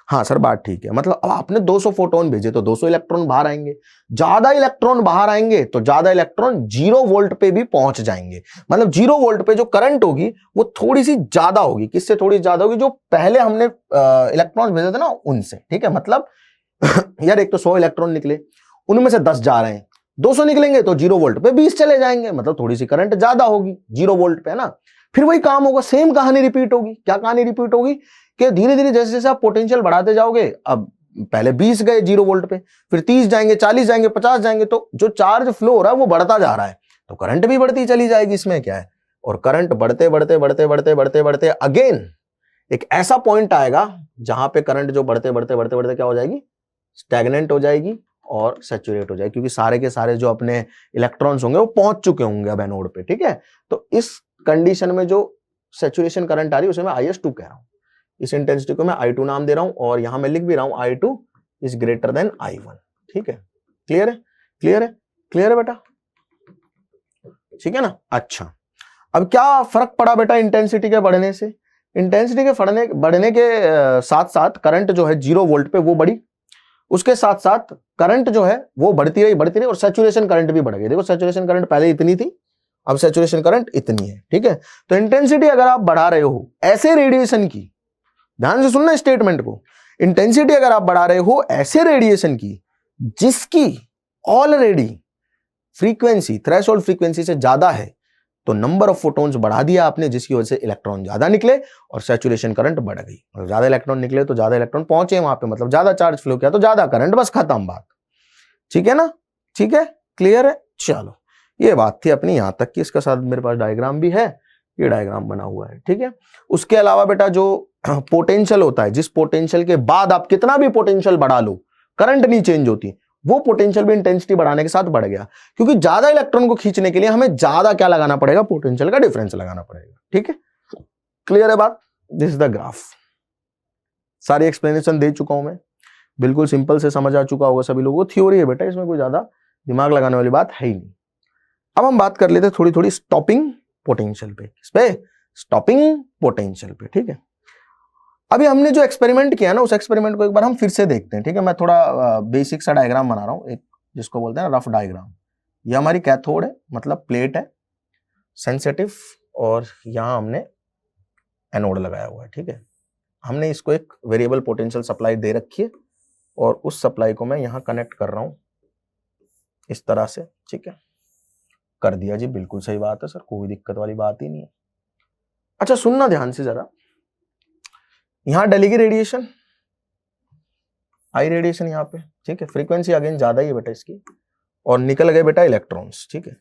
हाँ सर बात ठीक है। मतलब अब आपने 200 फोटोन भेजे तो 200 इलेक्ट्रॉन बाहर आएंगे, ज्यादा इलेक्ट्रॉन बाहर आएंगे तो ज्यादा इलेक्ट्रॉन 0 वोल्ट पे भी पहुंच जाएंगे। मतलब 0 वोल्ट पे जो करंट होगी वो थोड़ी सी ज्यादा होगी। किससे थोड़ी ज्यादा होगी? जो पहले हमने इलेक्ट्रॉन भेजे थे ना उनसे। ठीक है, मतलब यार एक तो 100 इलेक्ट्रॉन निकले, उनमें से 10 जा रहे हैं, 200 निकलेंगे तो 0 वोल्ट पे 20 चले जाएंगे, मतलब थोड़ी सी करंट ज्यादा होगी 0 वोल्ट पे, है ना। फिर वही काम होगा, सेम कहानी रिपीट होगी। क्या कहानी रिपीट होगी? कि धीरे धीरे जैसे जैसे आप पोटेंशियल बढ़ाते जाओगे, अब पहले 20 गए 0 वोल्ट पे, फिर 30 जाएंगे, 40 जाएंगे, 50 जाएंगे, तो जो चार्ज फ्लो हो रहा है वो बढ़ता जा रहा है, तो करंट भी बढ़ती चली जाएगी, इसमें क्या है। और करंट बढ़ते बढ़ते बढ़ते बढ़ते बढ़ते बढ़ते अगेन एक ऐसा पॉइंट आएगा जहां पे करंट जो बढ़ते बढ़ते बढ़ते बढ़ते क्या हो जाएगी, स्टैग्नेंट हो जाएगी और सैचुरेट हो जाएगी, क्योंकि सारे के सारे जो अपने इलेक्ट्रॉन्स होंगे वो पहुंच चुके होंगे अब एनोड पे, ठीक है। तो इस कंडीशन में जो सैचुरेशन करंट आ रही है उसे मैं IS2 कह रहा हूं, इस इंटेंसिटी को मैं I2 नाम दे रहा हूं, और यहां मैं लिख भी रहा हूं I2 is greater than I1, ठीक है। क्लियर है, क्लियर है, क्लियर है बेटा, ठीक है ना। अच्छा, अब क्या फर्क पड़ा बेटा इंटेंसिटी के बढ़ने से, इंटेंसिटी के बढ़ने के साथ साथ करंट जो है 0 वोल्ट पे वो बढ़ी, उसके साथ साथ करंट जो है वो बढ़ती रही और सैचुरेशन करंट भी बढ़ गई। देखो सैचुरेशन करंट पहले इतनी थी, अब सैचुरेशन करंट इतनी है, ठीक है। तो इंटेंसिटी अगर आप बढ़ा रहे हो ऐसे रेडिएशन की, ध्यान से सुनना स्टेटमेंट को, इंटेंसिटी अगर आप बढ़ा रहे हो ऐसे रेडिएशन की जिसकी ऑलरेडी फ्रीक्वेंसी थ्रेशोल्ड फ्रीक्वेंसी से ज्यादा है, तो नंबर ऑफ फोटॉन्स बढ़ा दिया आपने, जिसकी वजह से इलेक्ट्रॉन ज्यादा निकले और सैचुरेशन करंट बढ़ गई। मतलब ज्यादा इलेक्ट्रॉन निकले तो ज्यादा इलेक्ट्रॉन पहुंचे वहां पे, मतलब ज्यादा चार्ज फ्लो किया तो ज्यादा करंट, बस खत्म बात, ठीक है ना, ठीक है, क्लियर है। चलो ये बात थी अपनी यहां तक की, इसके साथ मेरे पास डायग्राम भी है, ये डायग्राम बना हुआ है, ठीक है। उसके अलावा बेटा जो पोटेंशियल होता है, जिस पोटेंशियल के बाद आप कितना भी पोटेंशियल बढ़ा लो करंट नहीं चेंज होती, वो पोटेंशियल भी इंटेंसिटी बढ़ाने के साथ बढ़ गया, क्योंकि ज्यादा इलेक्ट्रॉन को खींचने के लिए हमें ज्यादा क्या लगाना पड़ेगा, पोटेंशियल का डिफरेंस लगाना पड़ेगा, ठीक है। क्लियर है बात, दिस इज द ग्राफ, सारी एक्सप्लेनेशन दे चुका हूं मैं, बिल्कुल सिंपल से समझ आ चुका होगा सभी लोगों को, थ्योरी है बेटा, इसमें कोई ज्यादा दिमाग लगाने वाली बात है ही नहीं। अब हम बात कर लेते हैं थोड़ी थोड़ी स्टॉपिंग पोटेंशियल पे, इस पे स्टॉपिंग पोटेंशियल पे, ठीक है। अभी हमने जो एक्सपेरिमेंट किया ना, उस एक्सपेरिमेंट को एक बार हम फिर से देखते हैं, ठीक है। मैं थोड़ा बेसिक सा डायग्राम बना रहा हूं, एक जिसको बोलते हैं रफ डायग्राम। ये हमारी कैथोड है, मतलब प्लेट है सेंसिटिव, और यहां हमने एनोड लगाया हुआ है, ठीक है। हमने इसको एक वेरिएबल पोटेंशियल सप्लाई दे रखी है, और उस सप्लाई को मैं यहां कनेक्ट कर रहा हूं इस तरह से, ठीक है। कर दिया जी, बिल्कुल सही बात है सर, कोई दिक्कत वाली बात ही नहीं है। अच्छा सुनना ध्यान से जरा, यहां डलेगी रेडिएशन, आई रेडिएशन यहाँ पे, ठीक है। फ्रीक्वेंसी अगेन ज्यादा ही है बेटा इसकी, और निकल गए बेटा इलेक्ट्रॉन्स, ठीक है।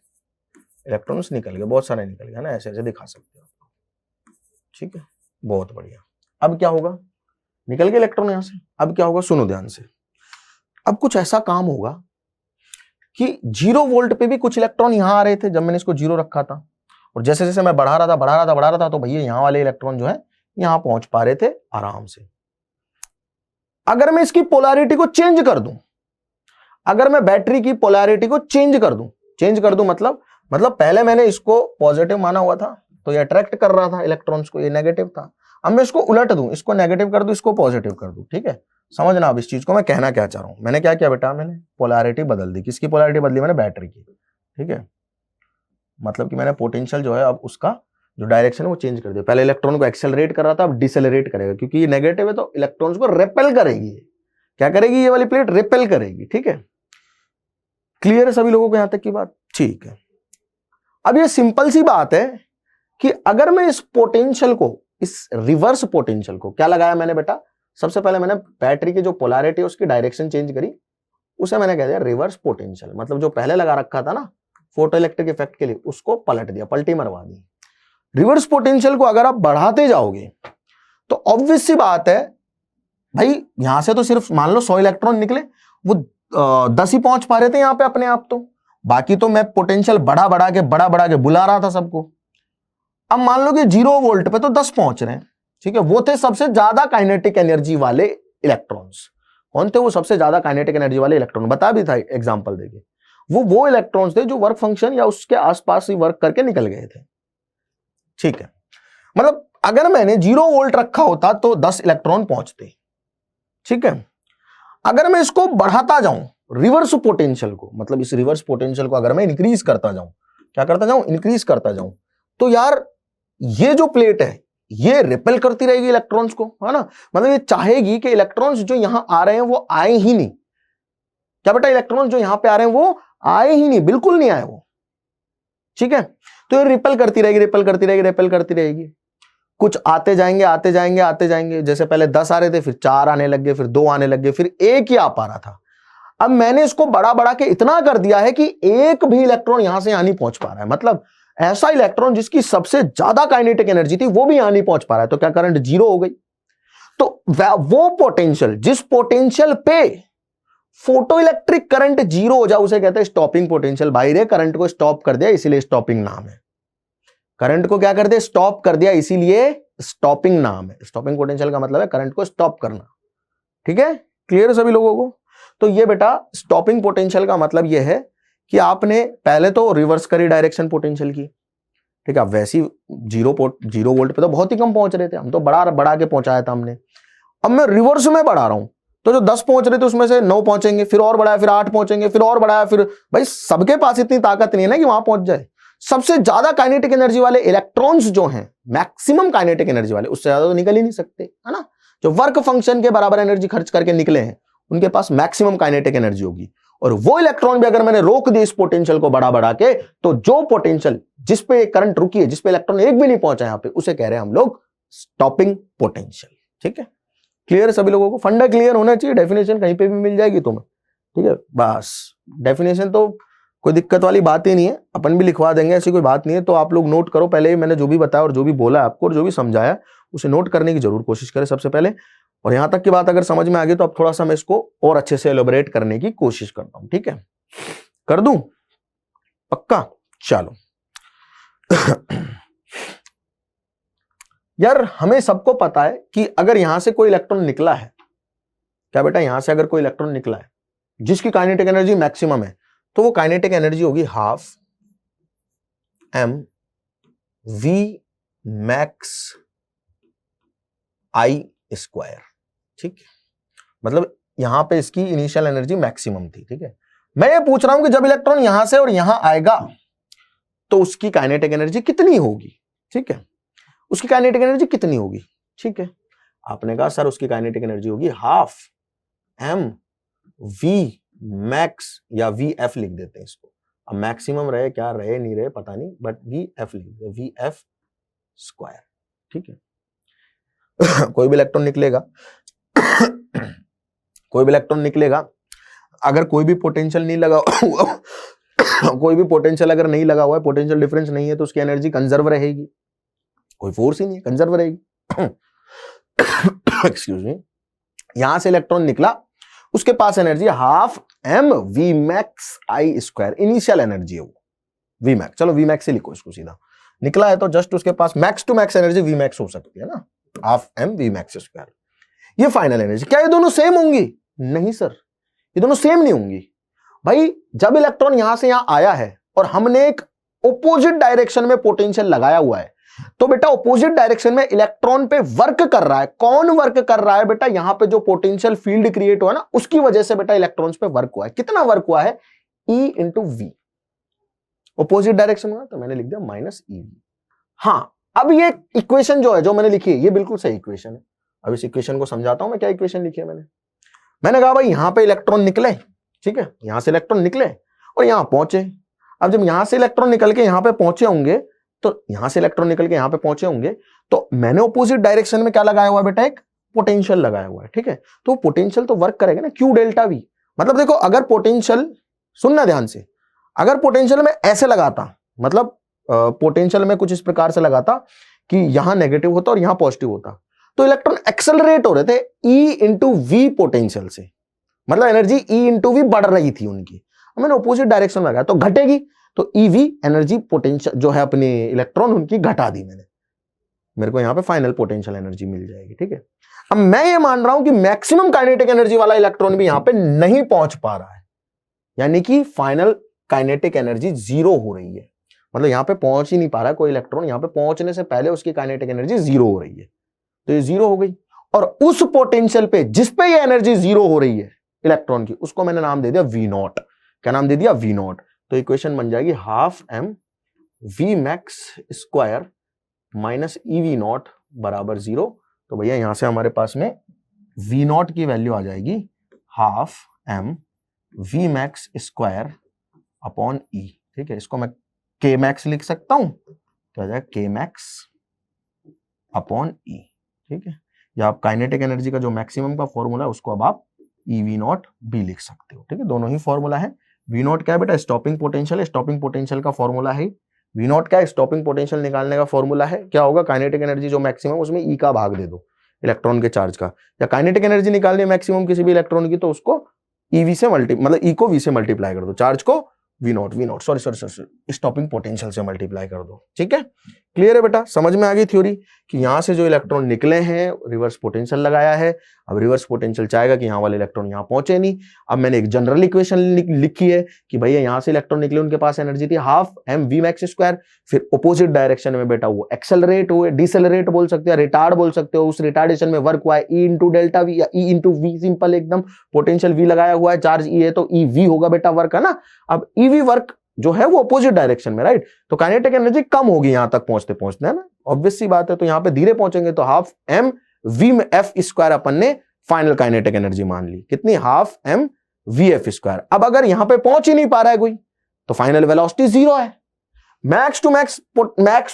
इलेक्ट्रॉन्स निकल गए, बहुत सारे निकल गए ना, ऐसे ऐसे दिखा सकते हो, ठीक है, बहुत बढ़िया। अब क्या होगा, निकल गए इलेक्ट्रॉन यहां से, अब क्या होगा सुनो ध्यान से, अब कुछ ऐसा काम होगा कि 0 वोल्ट पे भी कुछ इलेक्ट्रॉन यहां आ रहे थे जब मैंने इसको 0 रखा था, और जैसे जैसे मैं बढ़ा रहा था तो भैया यहां वाले इलेक्ट्रॉन जो है यहां पहुंच पा रहे थे आराम से। अगर मैं इसकी पोलैरिटी को चेंज कर दूं, अगर मैं बैटरी की पोलैरिटी को चेंज कर दूं मतलब पहले मैंने इसको पॉजिटिव माना हुआ था तो ये अट्रैक्ट कर रहा था इलेक्ट्रॉन्स को, ये नेगेटिव था। अब मैं इसको उलट दूं, इसको नेगेटिव कर दूं, इसको पॉजिटिव कर दूं, ठीक है। समझना अब इस चीज को मैं कहना क्या चाह रहा हूं। मैंने क्या किया बेटा, मैंने पोलैरिटी बदल दी। किसकी पोलैरिटी बदली? मैंने बैटरी की, ठीक है। मतलब कि मैंने पोटेंशियल जो है अब उसका जो डायरेक्शन है वो चेंज कर दिया। पहले इलेक्ट्रॉन को एक्सेलरेट कर रहा था, अब डिसेलरेट करेगा, क्योंकि ये नेगेटिव है तो इलेक्ट्रॉन्स को रिपेल करेगी। क्या करेगी? ये वाली प्लेट रिपेल करेगी, ठीक है। क्लियर है सभी लोगों को यहां तक की बात? ठीक है। अब ये सिंपल सी बात है कि अगर मैं इस पोटेंशियल को, इस रिवर्स पोटेंशियल को क्या लगाया मैंने बेटा, सबसे पहले मैंने बैटरी की जो पोलैरिटी है उसकी डायरेक्शन चेंज करी, उसे मैंने कह दिया रिवर्स पोटेंशियल। मतलब जो पहले लगा रखा था ना फोटो इलेक्ट्रिक इफेक्ट के लिए, उसको पलट दिया, पलटी मरवा दी। रिवर्स पोटेंशियल को अगर आप बढ़ाते जाओगे तो ऑब्वियस सी बात है भाई, यहां से तो सिर्फ मान लो 100 इलेक्ट्रॉन निकले, वो 10 ही पहुंच पा रहे थे यहां पे अपने आप, तो बाकी तो मैं पोटेंशियल बढ़ा बढ़ा के बुला रहा था सबको। अब मान लो कि 0 वोल्ट पे तो 10 पहुंच रहे हैं, ठीक है। वो थे सबसे ज्यादा काइनेटिक एनर्जी वाले इलेक्ट्रॉन्स। कौन थे वो सबसे ज्यादा काइनेटिक एनर्जी वाले इलेक्ट्रॉन? बता भी था एग्जांपल देके, वो इलेक्ट्रॉन्स थे जो वर्क फंक्शन या उसके आसपास ही वर्क करके निकल गए थे, ठीक है। मतलब अगर मैंने 0 वोल्ट रखा होता तो 10 इलेक्ट्रॉन पहुंचते, ठीक है। अगर मैं इसको बढ़ाता जाऊं रिवर्स पोटेंशियल को, मतलब इस रिवर्स पोटेंशियल को अगर मैं इंक्रीज करता जाऊं, क्या करता जाऊं? इंक्रीज करता जाऊं, तो यार ये जो प्लेट है ये रिपेल करती रहेगी इलेक्ट्रॉन्स को, है ना। मतलब ये चाहेगी कि इलेक्ट्रॉन्स जो यहां आ रहे हैं वो आए ही नहीं। क्या बेटा? इलेक्ट्रॉन्स जो यहां पे आ रहे हैं वो आए ही नहीं, बिल्कुल नहीं आए वो, ठीक है। तो ये रिपेल करती रहेगी, रिपेल करती रहेगी, रिपेल करती रहेगी। कुछ आते जाएंगे आते जाएंगे आते जाएंगे, जैसे पहले 10 आ रहे थे, फिर 4 आने लग गए, फिर 2 आने लग गए, फिर 1 ही आ पा रहा था। अब मैंने इसको बड़ा बड़ा के इतना कर दिया है कि एक भी इलेक्ट्रॉन यहां से यहां नहीं पहुंच पा रहा है, मतलब ऐसा इलेक्ट्रॉन जिसकी सबसे ज्यादा काइनेटिक एनर्जी थी वो भी यहां नहीं पहुंच पा रहा है, तो क्या करंट 0 हो गई। तो वो पोटेंशियल, जिस पोटेंशियल पे फोटो इलेक्ट्रिक करंट 0 हो जाए उसे कहते हैं स्टॉपिंग पोटेंशियल। भाई रे करंट को स्टॉप कर दिया इसीलिए स्टॉपिंग नाम है। करंट को क्या कर दिया, स्टॉप कर दिया, इसीलिए स्टॉपिंग नाम है। स्टॉपिंग पोटेंशियल का मतलब है करंट को स्टॉप करना। ठीक है, क्लियर है सभी लोगों को। तो ये बेटा स्टॉपिंग पोटेंशियल का मतलब ये है कि आपने पहले तो रिवर्स करी डायरेक्शन पोटेंशियल की, ठीक है, वैसी 0 वोल्ट पे तो बहुत ही कम पहुंच रहे थे, हम तो बढ़ा के पहुंचाया था हमने। अब मैं रिवर्स में बढ़ा रहा हूं, तो जो 10 पहुंच रहे थे उसमें से 9 पहुंचेंगे, फिर और बढ़ाया, फिर 8 पहुंचेंगे, फिर और बढ़ाया, फिर भाई सबके पास इतनी ताकत नहीं है ना कि वहां पहुंच जाए। सबसे ज्यादा काइनेटिक एनर्जी वाले इलेक्ट्रॉन्स जो हैं, मैक्सिमम काइनेटिक एनर्जी वाले, उससे ज्यादा तो निकल ही नहीं सकते, है ना। जो वर्क फंक्शन के बराबर एनर्जी खर्च करके निकले हैं उनके पास मैक्सिमम काइनेटिक एनर्जी होगी। और वो इलेक्ट्रॉन भी अगर मैंने रोक दिया इस पोटेंशियल को बढ़ा के, तो जो पोटेंशियल जिस पे करंट रुकी है, जिस पे इलेक्ट्रॉन एक भी नहीं पहुंचा यहां पे, उसे कह रहे हैं हम लोग स्टॉपिंग पोटेंशियल। ठीक है, क्लियर है सभी लोगों को। फंडा क्लियर होना चाहिए, डेफिनेशन कहीं पे भी मिल जाएगी तुम्हें। ठीक है, बस डेफिनेशन तो कोई दिक्कत वाली बात ही नहीं है, अपन भी लिखवा देंगे, ऐसी कोई बात नहीं है। तो आप लोग नोट करो, पहले मैंने जो भी बताया और जो भी बोला आपको और जो भी समझाया उसे नोट करने की जरूर कोशिश करें सबसे पहले। और यहां तक की बात अगर समझ में आ गई तो अब थोड़ा सा मैं इसको और अच्छे से एलोबरेट करने की कोशिश करता हूं। ठीक है, कर दूं पक्का? चलो यार हमें सबको पता है कि अगर यहां से कोई इलेक्ट्रॉन निकला है, क्या बेटा, यहां से अगर कोई इलेक्ट्रॉन निकला है जिसकी काइनेटिक एनर्जी मैक्सिमम है, तो वो काइनेटिक एनर्जी होगी half m v max I square. ठीक है, मतलब यहां पे इसकी इनिशियल एनर्जी मैक्सिमम थी। ठीक है, मैं ये पूछ रहा हूं कि जब इलेक्ट्रॉन यहां से और यहां आएगा तो उसकी काइनेटिक एनर्जी कितनी होगी। ठीक है, उसकी काइनेटिक एनर्जी कितनी होगी। ठीक है, आपने कहा सर उसकी काइनेटिक एनर्जी होगी हाफ m v मैक्स या वी एफ लिख देते हैं इसको। अब मैक्सिमम रहे क्या रहे नहीं रहे पता नहीं, बट वी एफ लिख देते, वी एफ स्क्वायर। ठीक है कोई भी इलेक्ट्रॉन निकलेगा कोई भी इलेक्ट्रॉन निकलेगा, अगर कोई भी पोटेंशियल नहीं लगा कोई भी पोटेंशियल अगर नहीं लगा हुआ है, पोटेंशियल डिफरेंस नहीं है, तो उसकी एनर्जी कंजर्व रहेगी। कोई फोर्स ही नहीं है, कंजर्व रहेगी एक्सक्यूज मी। यहां से इलेक्ट्रॉन निकला, उसके पास energy half m v max I square, initial energy है वो v मैक्स। चलो v मैक्स से लिखो इसको सीधा, निकला है तो जस्ट उसके पास max two max energy v max हो सकती है ना, half m v max square. ये फाइनल एनर्जी। क्या ये दोनों सेम होंगी? नहीं सर, ये दोनों सेम नहीं होंगी। भाई जब इलेक्ट्रॉन यहां से यहां आया है और हमने एक ऑपोजिट डायरेक्शन में पोटेंशियल लगाया हुआ है, तो बेटा ऑपोजिट डायरेक्शन में इलेक्ट्रॉन पे वर्क कर रहा है। कौन वर्क कर रहा है बेटा? यहां पे जो पोटेंशियल फील्ड क्रिएट हुआ ना, उसकी वजह से बेटा इलेक्ट्रॉन्स पे वर्क हुआ है। कितना वर्क हुआ है? E into V. Opposite direction में तो मैंने लिख दिया माइनस ई वी। हाँ, अब ये इक्वेशन जो है जो मैंने लिखी है ये बिल्कुल सही इक्वेशन है। अब इस इक्वेशन को समझाता हूं मैं, क्या इक्वेशन लिखी है मैंने कहा भाई यहां पे इलेक्ट्रॉन निकले, ठीक है, यहां से इलेक्ट्रॉन निकले और यहां पहुंचे। अब जब यहां से इलेक्ट्रॉन निकल के यहां पे पहुंचे होंगे, तो यहां से इलेक्ट्रॉन निकल के यहां पे पहुंचे होंगे, तो मैंने ऑपोजिट डायरेक्शन में क्या लगाया हुआ है बेटा? एक पोटेंशियल लगाया हुआ है। ठीक है, तो पोटेंशियल तो वर्क करेगा ना, क्यू डेल्टा वी। मतलब देखो, अगर पोटेंशियल, सुनना ध्यान से, अगर पोटेंशियल में ऐसे लगाता, मतलब पोटेंशियल में कुछ इस प्रकार से लगाता कि यहां नेगेटिव होता और यहां पॉजिटिव होता, तो इलेक्ट्रॉन एक्सेलरेट हो रहे थे ई इंटू वी पोटेंशियल से, मतलब एनर्जी ई इंटू वी बढ़ रही थी उनकी। मैंने ऑपोजिट डायरेक्शन में लगाया तो घटेगी, तो ईवी एनर्जी पोटेंशियल जो है अपने इलेक्ट्रॉन उनकी घटा दी मैंने, मेरे को यहां पे फाइनल पोटेंशियल एनर्जी मिल जाएगी। ठीक है, अब मैं ये मान रहा हूं कि मैक्सिमम काइनेटिक एनर्जी वाला इलेक्ट्रॉन भी यहां पे नहीं पहुंच पा रहा है, यानी कि फाइनल काइनेटिक एनर्जी 0 हो रही है। मतलब यहां पे पहुंच ही नहीं पा रहा है कोई इलेक्ट्रॉन, यहां पे पहुंचने से पहले उसकी काइनेटिक एनर्जी 0 हो रही है, तो ये 0 हो गई। और उस पोटेंशियल पे जिस पे ये एनर्जी 0 हो रही है इलेक्ट्रॉन की, उसको मैंने नाम दे दिया वी नॉट। क्या नाम दे दिया? We not. तो इक्वेशन बन जाएगी हाफ m v max square minus E V not बराबर 0। तो भैया यहां से हमारे पास में v नॉट की वैल्यू आ जाएगी हाफ m v max square upon E. ठीक है, इसको मैं k मैक्स लिख सकता हूं, तो आ जाएगा k मैक्स अपॉन ई, ठीक है। या आप काइनेटिक एनर्जी का जो मैक्सिमम का फॉर्मूला है उसको अब आप ई वी नॉट भी लिख सकते हो, ठीक है। दोनों ही फॉर्मूला है। वी नॉट क्या है बेटा, स्टॉपिंग पोटेंशियल है, स्टॉपिंग पोटेंशियल का फॉर्मूला है। वी नॉट क्या है, स्टॉपिंग पोटेंशियल निकालने का फॉर्मूला है। क्या होगा, काइनेटिक एनर्जी जो मैक्सिमम उसमें ई का भाग दे दो इलेक्ट्रॉन के चार्ज का, या काइनेटिक एनर्जी निकालनी है मैक्सिमम किसी भी इलेक्ट्रॉन की तो उसको ईवी से मतलब ई को वी से मल्टीप्लाई कर दो, चार्ज को V naught sorry stopping potential से मल्टीप्लाई कर दो, ठीक है। क्लियर है बेटा, समझ में आ गई थ्योरी कि यहां से जो इलेक्ट्रॉन निकले हैं रिवर्स पोटेंशियल लगाया है। अब रिवर्स पोटेंशियल चाहेगा कि यहाँ वाले इलेक्ट्रॉन यहाँ पहुंचे नहीं। अब मैंने एक जनरल इक्वेशन लिखी है कि भैया यहाँ से इलेक्ट्रॉन निकले, उनके पास एनर्जी थी half M V max square, फिर अपोजिट डायरेक्शन में बेटा वो एक्सेलरेट हुए, डिसेलरेट बोल सकते हो, रिटार्ड बोल सकते हो, उस रिटार्डेशन में वर्क हुआ है ई इंटू डेल्टा वी या ई इंटू वी, सिंपल एकदम। पोटेंशियल वी लगाया हुआ है, चार्ज ई है तो ई वी होगा बेटा वर्क, है ना। अब ई वी वर्क जो है वो अपोजिट डायरेक्शन में, राइट। तो काइनेटिक एनर्जी कम होगी यहां तक पहुंचते पहुंचते, है ना, ऑब्वियस सी बात है। तो यहां पे धीरे पहुंचेंगे तो हाफ एम वी में एफ स्क्वायर अपन ने फाइनल काइनेटिक एनर्जी मान ली, कितनी, half M V F square. अब अगर यहां पे पहुंच ही नहीं पा रहा है कोई तो फाइनल वेलोसिटी जीरो है। मैक्स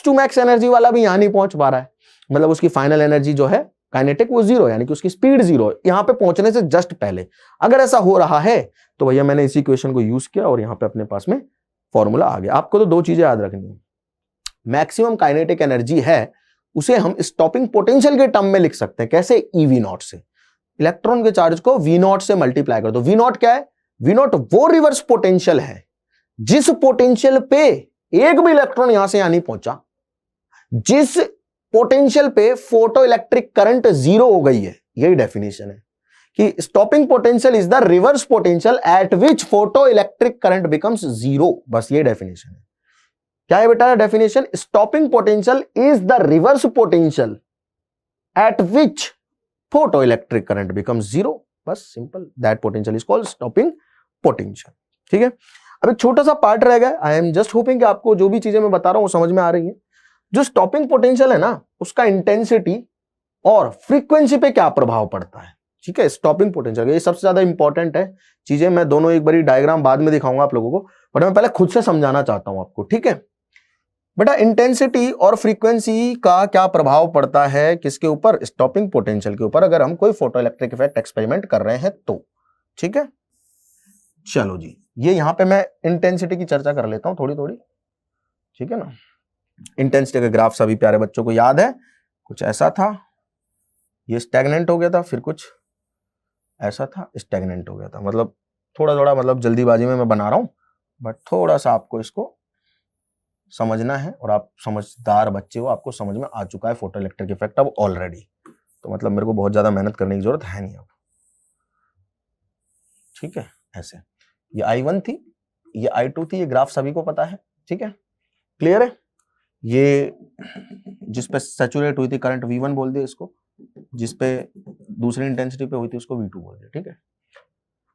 टू मैक्स एनर्जी वाला भी यहां नहीं पहुंच पा रहा है, मतलब उसकी फाइनल एनर्जी जो है काइनेटिक वो जीरो, यानी कि उसकी स्पीड जीरो है यहां पे पहुंचने से जस्ट पहले। अगर ऐसा हो रहा है तो भैया मैंने इसी इक्वेशन को यूज किया और यहां पे अपने पास में फॉर्मूला आ गया। आपको तो दो चीजें याद रखनी है, मैक्सिमम काइनेटिक एनर्जी है उसे हम स्टॉपिंग पोटेंशियल के टर्म में लिख सकते हैं, कैसे, ई वी नॉट से। इलेक्ट्रॉन के चार्ज को वी नॉट से मल्टीप्लाई कर दो। वी नॉट क्या है, वी नॉट वो रिवर्स पोटेंशियल है जिस पोटेंशियल पे एक भी इलेक्ट्रॉन यहां से यहां नहीं पहुंचा, जिस पोटेंशियल पे फोटो इलेक्ट्रिक करंट जीरो हो गई है। यही डेफिनेशन है कि stopping potential is the reverse potential at which photo electric current becomes zero, बस ये डेफिनेशन है। क्या है बेटा definition, stopping potential is the reverse potential at which photo electric current becomes zero, बस simple, that potential is called stopping potential, ठीक है। अब एक छोटा सा पार्ट रह गया, आई एम जस्ट होपिंग कि आपको जो भी चीजें मैं बता रहा हूं वो समझ में आ रही है। जो स्टॉपिंग पोटेंशियल है ना उसका इंटेंसिटी और फ्रीक्वेंसी पे क्या प्रभाव पड़ता है, ठीक है। स्टॉपिंग पोटेंशियल ये सबसे ज्यादा इंपॉर्टेंट है चीजें, मैं दोनों एक बारी डायग्राम बाद में दिखाऊंगा आप लोगों को, बट मैं पहले खुद से समझाना चाहता हूं आपको, ठीक है बेटा। इंटेंसिटी और फ्रीक्वेंसी का क्या प्रभाव पड़ता है किसके ऊपर, स्टॉपिंग पोटेंशियल के ऊपर, अगर हम कोई फोटो इलेक्ट्रिक इफेक्ट एक्सपेरिमेंट कर रहे हैं तो, ठीक है। चलो जी, ये यहां पे मैं इंटेंसिटी की चर्चा कर लेता हूं थोड़ी थोड़ी, ठीक है ना। इंटेंसिटी का ग्राफ सभी प्यारे बच्चों को याद है, कुछ ऐसा था, ये स्टैग्नेंट हो गया था, फिर कुछ ऐसा था, स्टैग्नेंट हो गया था। मतलब थोड़ा थोड़ा, मतलब जल्दीबाजी में मैं बना रहा हूं, बट थोड़ा सा आपको इसको समझना है, और आप समझदार बच्चे हो, आपको समझ में आ चुका है फोटो इलेक्ट्रिक इफेक्ट अब ऑलरेडी, तो मतलब मेरे को बहुत ज्यादा मेहनत करने की जरूरत है नहीं अब, ठीक है। ऐसे ये I1 थी, ये I2 थी, ये ग्राफ सभी को पता है, ठीक है, क्लियर है। ये जिसपे सैचुरेट हुई थी करंट V1 बोल दिया इसको, जिसपे दूसरी इंटेंसिटी पे हुई थी उसको V2 बोल दिया, ठीक है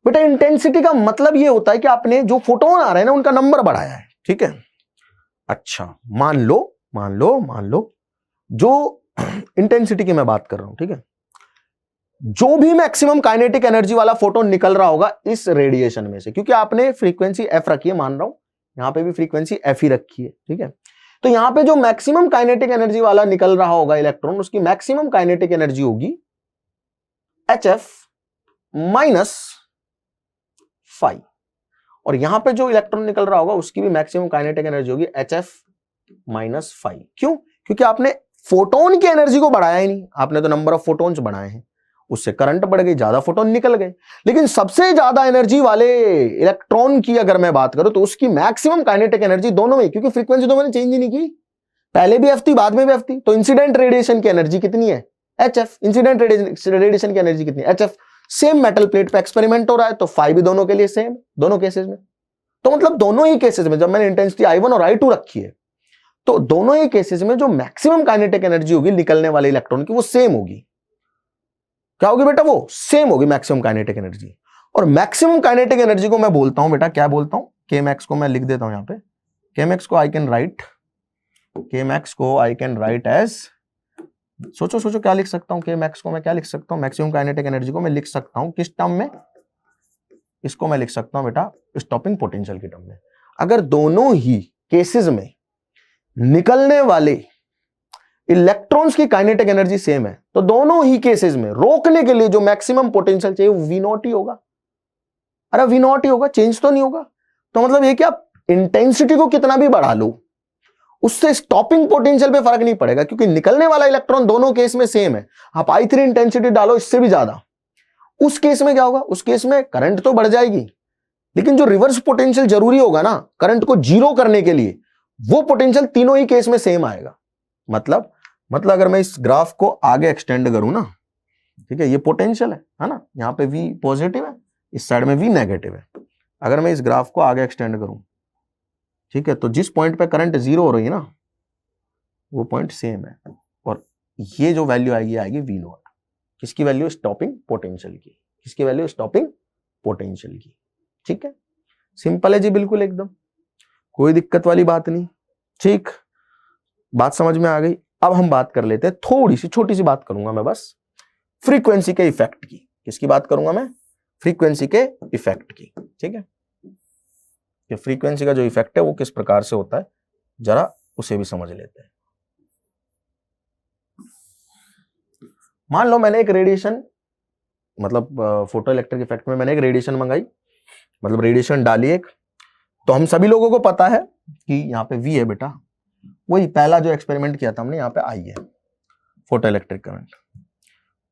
बेटा। इंटेंसिटी का मतलब ये होता है कि आपने जो फोटोन आ रहे हैं ना उनका नंबर बढ़ाया है, ठीक है। अच्छा, मान लो जो इंटेंसिटी की मैं बात कर रहा हूं, ठीक है, जो भी मैक्सिमम काइनेटिक एनर्जी वाला फोटोन निकल रहा होगा इस रेडिएशन में से, क्योंकि आपने फ्रीक्वेंसी एफ रखी है, मान रहा हूं यहां पे भी फ्रीक्वेंसी एफ ही रखी है, ठीक है। तो यहां पे जो मैक्सिमम काइनेटिक एनर्जी वाला निकल रहा होगा इलेक्ट्रॉन, उसकी मैक्सिमम काइनेटिक एनर्जी होगी HF माइनस फाई, और यहां पे जो इलेक्ट्रॉन निकल रहा होगा उसकी भी मैक्सिमम काइनेटिक एनर्जी होगी HF माइनस फाई। क्यों, क्योंकि आपने फोटोन की एनर्जी को बढ़ाया ही नहीं, आपने तो नंबर ऑफ फोटोन्स बढ़ाए हैं, उससे करंट बढ़ गई, ज्यादा फोटोन निकल गए। लेकिन सबसे ज्यादा एनर्जी वाले इलेक्ट्रॉन की अगर मैं बात करूं तो उसकी मैक्सिमम काइनेटिक एनर्जी दोनों में, क्योंकि फ्रीक्वेंसी तो मैंने चेंज ही नहीं की, पहले भी एफ थी बाद में भी एफ थी, तो इंसिडेंट रेडिएशन की एनर्जी कितनी है, HF। इंसिडेंट रेडिएशन की एनर्जी कितनी है, HF। सेम मेटल प्लेट पे एक्सपेरिमेंट हो रहा है तो फाई भी दोनों के लिए सेम, दोनों केसेस में। तो मतलब दोनों ही केसेस में जब मैंने इंटेंसिटी I1 और I2 रखी है तो दोनों ही केसेस में जो मैक्सिमम काइनेटिक एनर्जी होगी निकलने वाले इलेक्ट्रॉन की वो सेम होगी। क्या होगी बेटा, वो सेम होगी मैक्सिमम काइनेटिक एनर्जी। और मैक्सिमम काइनेटिक एनर्जी को मैं बोलता हूं बेटा, क्या बोलता हूं, Kmax को मैं लिख देता हूं यहां पे। Kmax को आई कैन राइट एज, सोचो क्या लिख सकता हूं, Kmax को मैं क्या लिख सकता हूं, मैक्सिमम काइनेटिक एनर्जी को मैं लिख सकता हूं किस टर्म में, इसको मैं लिख सकता हूं बेटा स्टॉपिंग पोटेंशियल के टर्म में। अगर दोनों ही केसेस में निकलने वाले इलेक्ट्रॉन्स की काइनेटिक एनर्जी सेम है, तो दोनों ही केसेस में रोकने के लिए जो मैक्सिमम पोटेंशियल चाहिए वो V0 ही होगा। अरे V0 ही होगा, चेंज तो नहीं होगा। तो मतलब ये क्या, इंटेंसिटी को कितना भी बढ़ा लो उससे स्टॉपिंग पोटेंशियल पे फर्क नहीं पड़ेगा, क्योंकि निकलने वाला इलेक्ट्रॉन दोनों केस में सेम है। आप I3 इंटेंसिटी डालो इससे भी ज्यादा, उस केस में क्या होगा, उस केस में करंट तो बढ़ जाएगी, लेकिन जो रिवर्स पोटेंशियल जरूरी होगा ना करंट को जीरो करने के लिए, वो पोटेंशियल तीनों ही केस में सेम आएगा। मतलब अगर मैं इस ग्राफ को आगे एक्सटेंड करूं ना, ठीक है, ये पोटेंशियल है ना, यहां पे V पॉजिटिव है, इस साइड में V नेगेटिव है। अगर मैं इस ग्राफ को आगे एक्सटेंड करूं, ठीक है, तो जिस पॉइंट पे करंट जीरो हो रही है ना वो पॉइंट सेम है, और ये जो वैल्यू आएगी V0। किसकी वैल्यू, स्टॉपिंग पोटेंशियल की। किसकी वैल्यू, स्टॉपिंग पोटेंशियल की। ठीक है, सिंपल है जी, बिल्कुल एकदम कोई दिक्कत वाली बात नहीं। ठीक, बात समझ में आ गई। अब हम बात कर लेते हैं, थोड़ी सी छोटी सी बात करूंगा मैं बस फ्रीक्वेंसी के इफेक्ट की। किसकी बात करूंगा मैं, फ्रीक्वेंसी के इफेक्ट की। ठीक है, कि फ्रीक्वेंसी का जो इफेक्ट है वो किस प्रकार से होता है, जरा उसे भी समझ लेते हैं। मान लो मैंने एक रेडिएशन, मतलब फोटो इलेक्ट्रिक इफेक्ट में मैंने एक रेडिएशन मंगाई, मतलब रेडिएशन डाली एक, तो हम सभी लोगों को पता है कि यहाँ पे V है बेटा, वही पहला जो एक्सपेरिमेंट किया था हमने, यहाँ पे I है फोटो इलेक्ट्रिक करंट।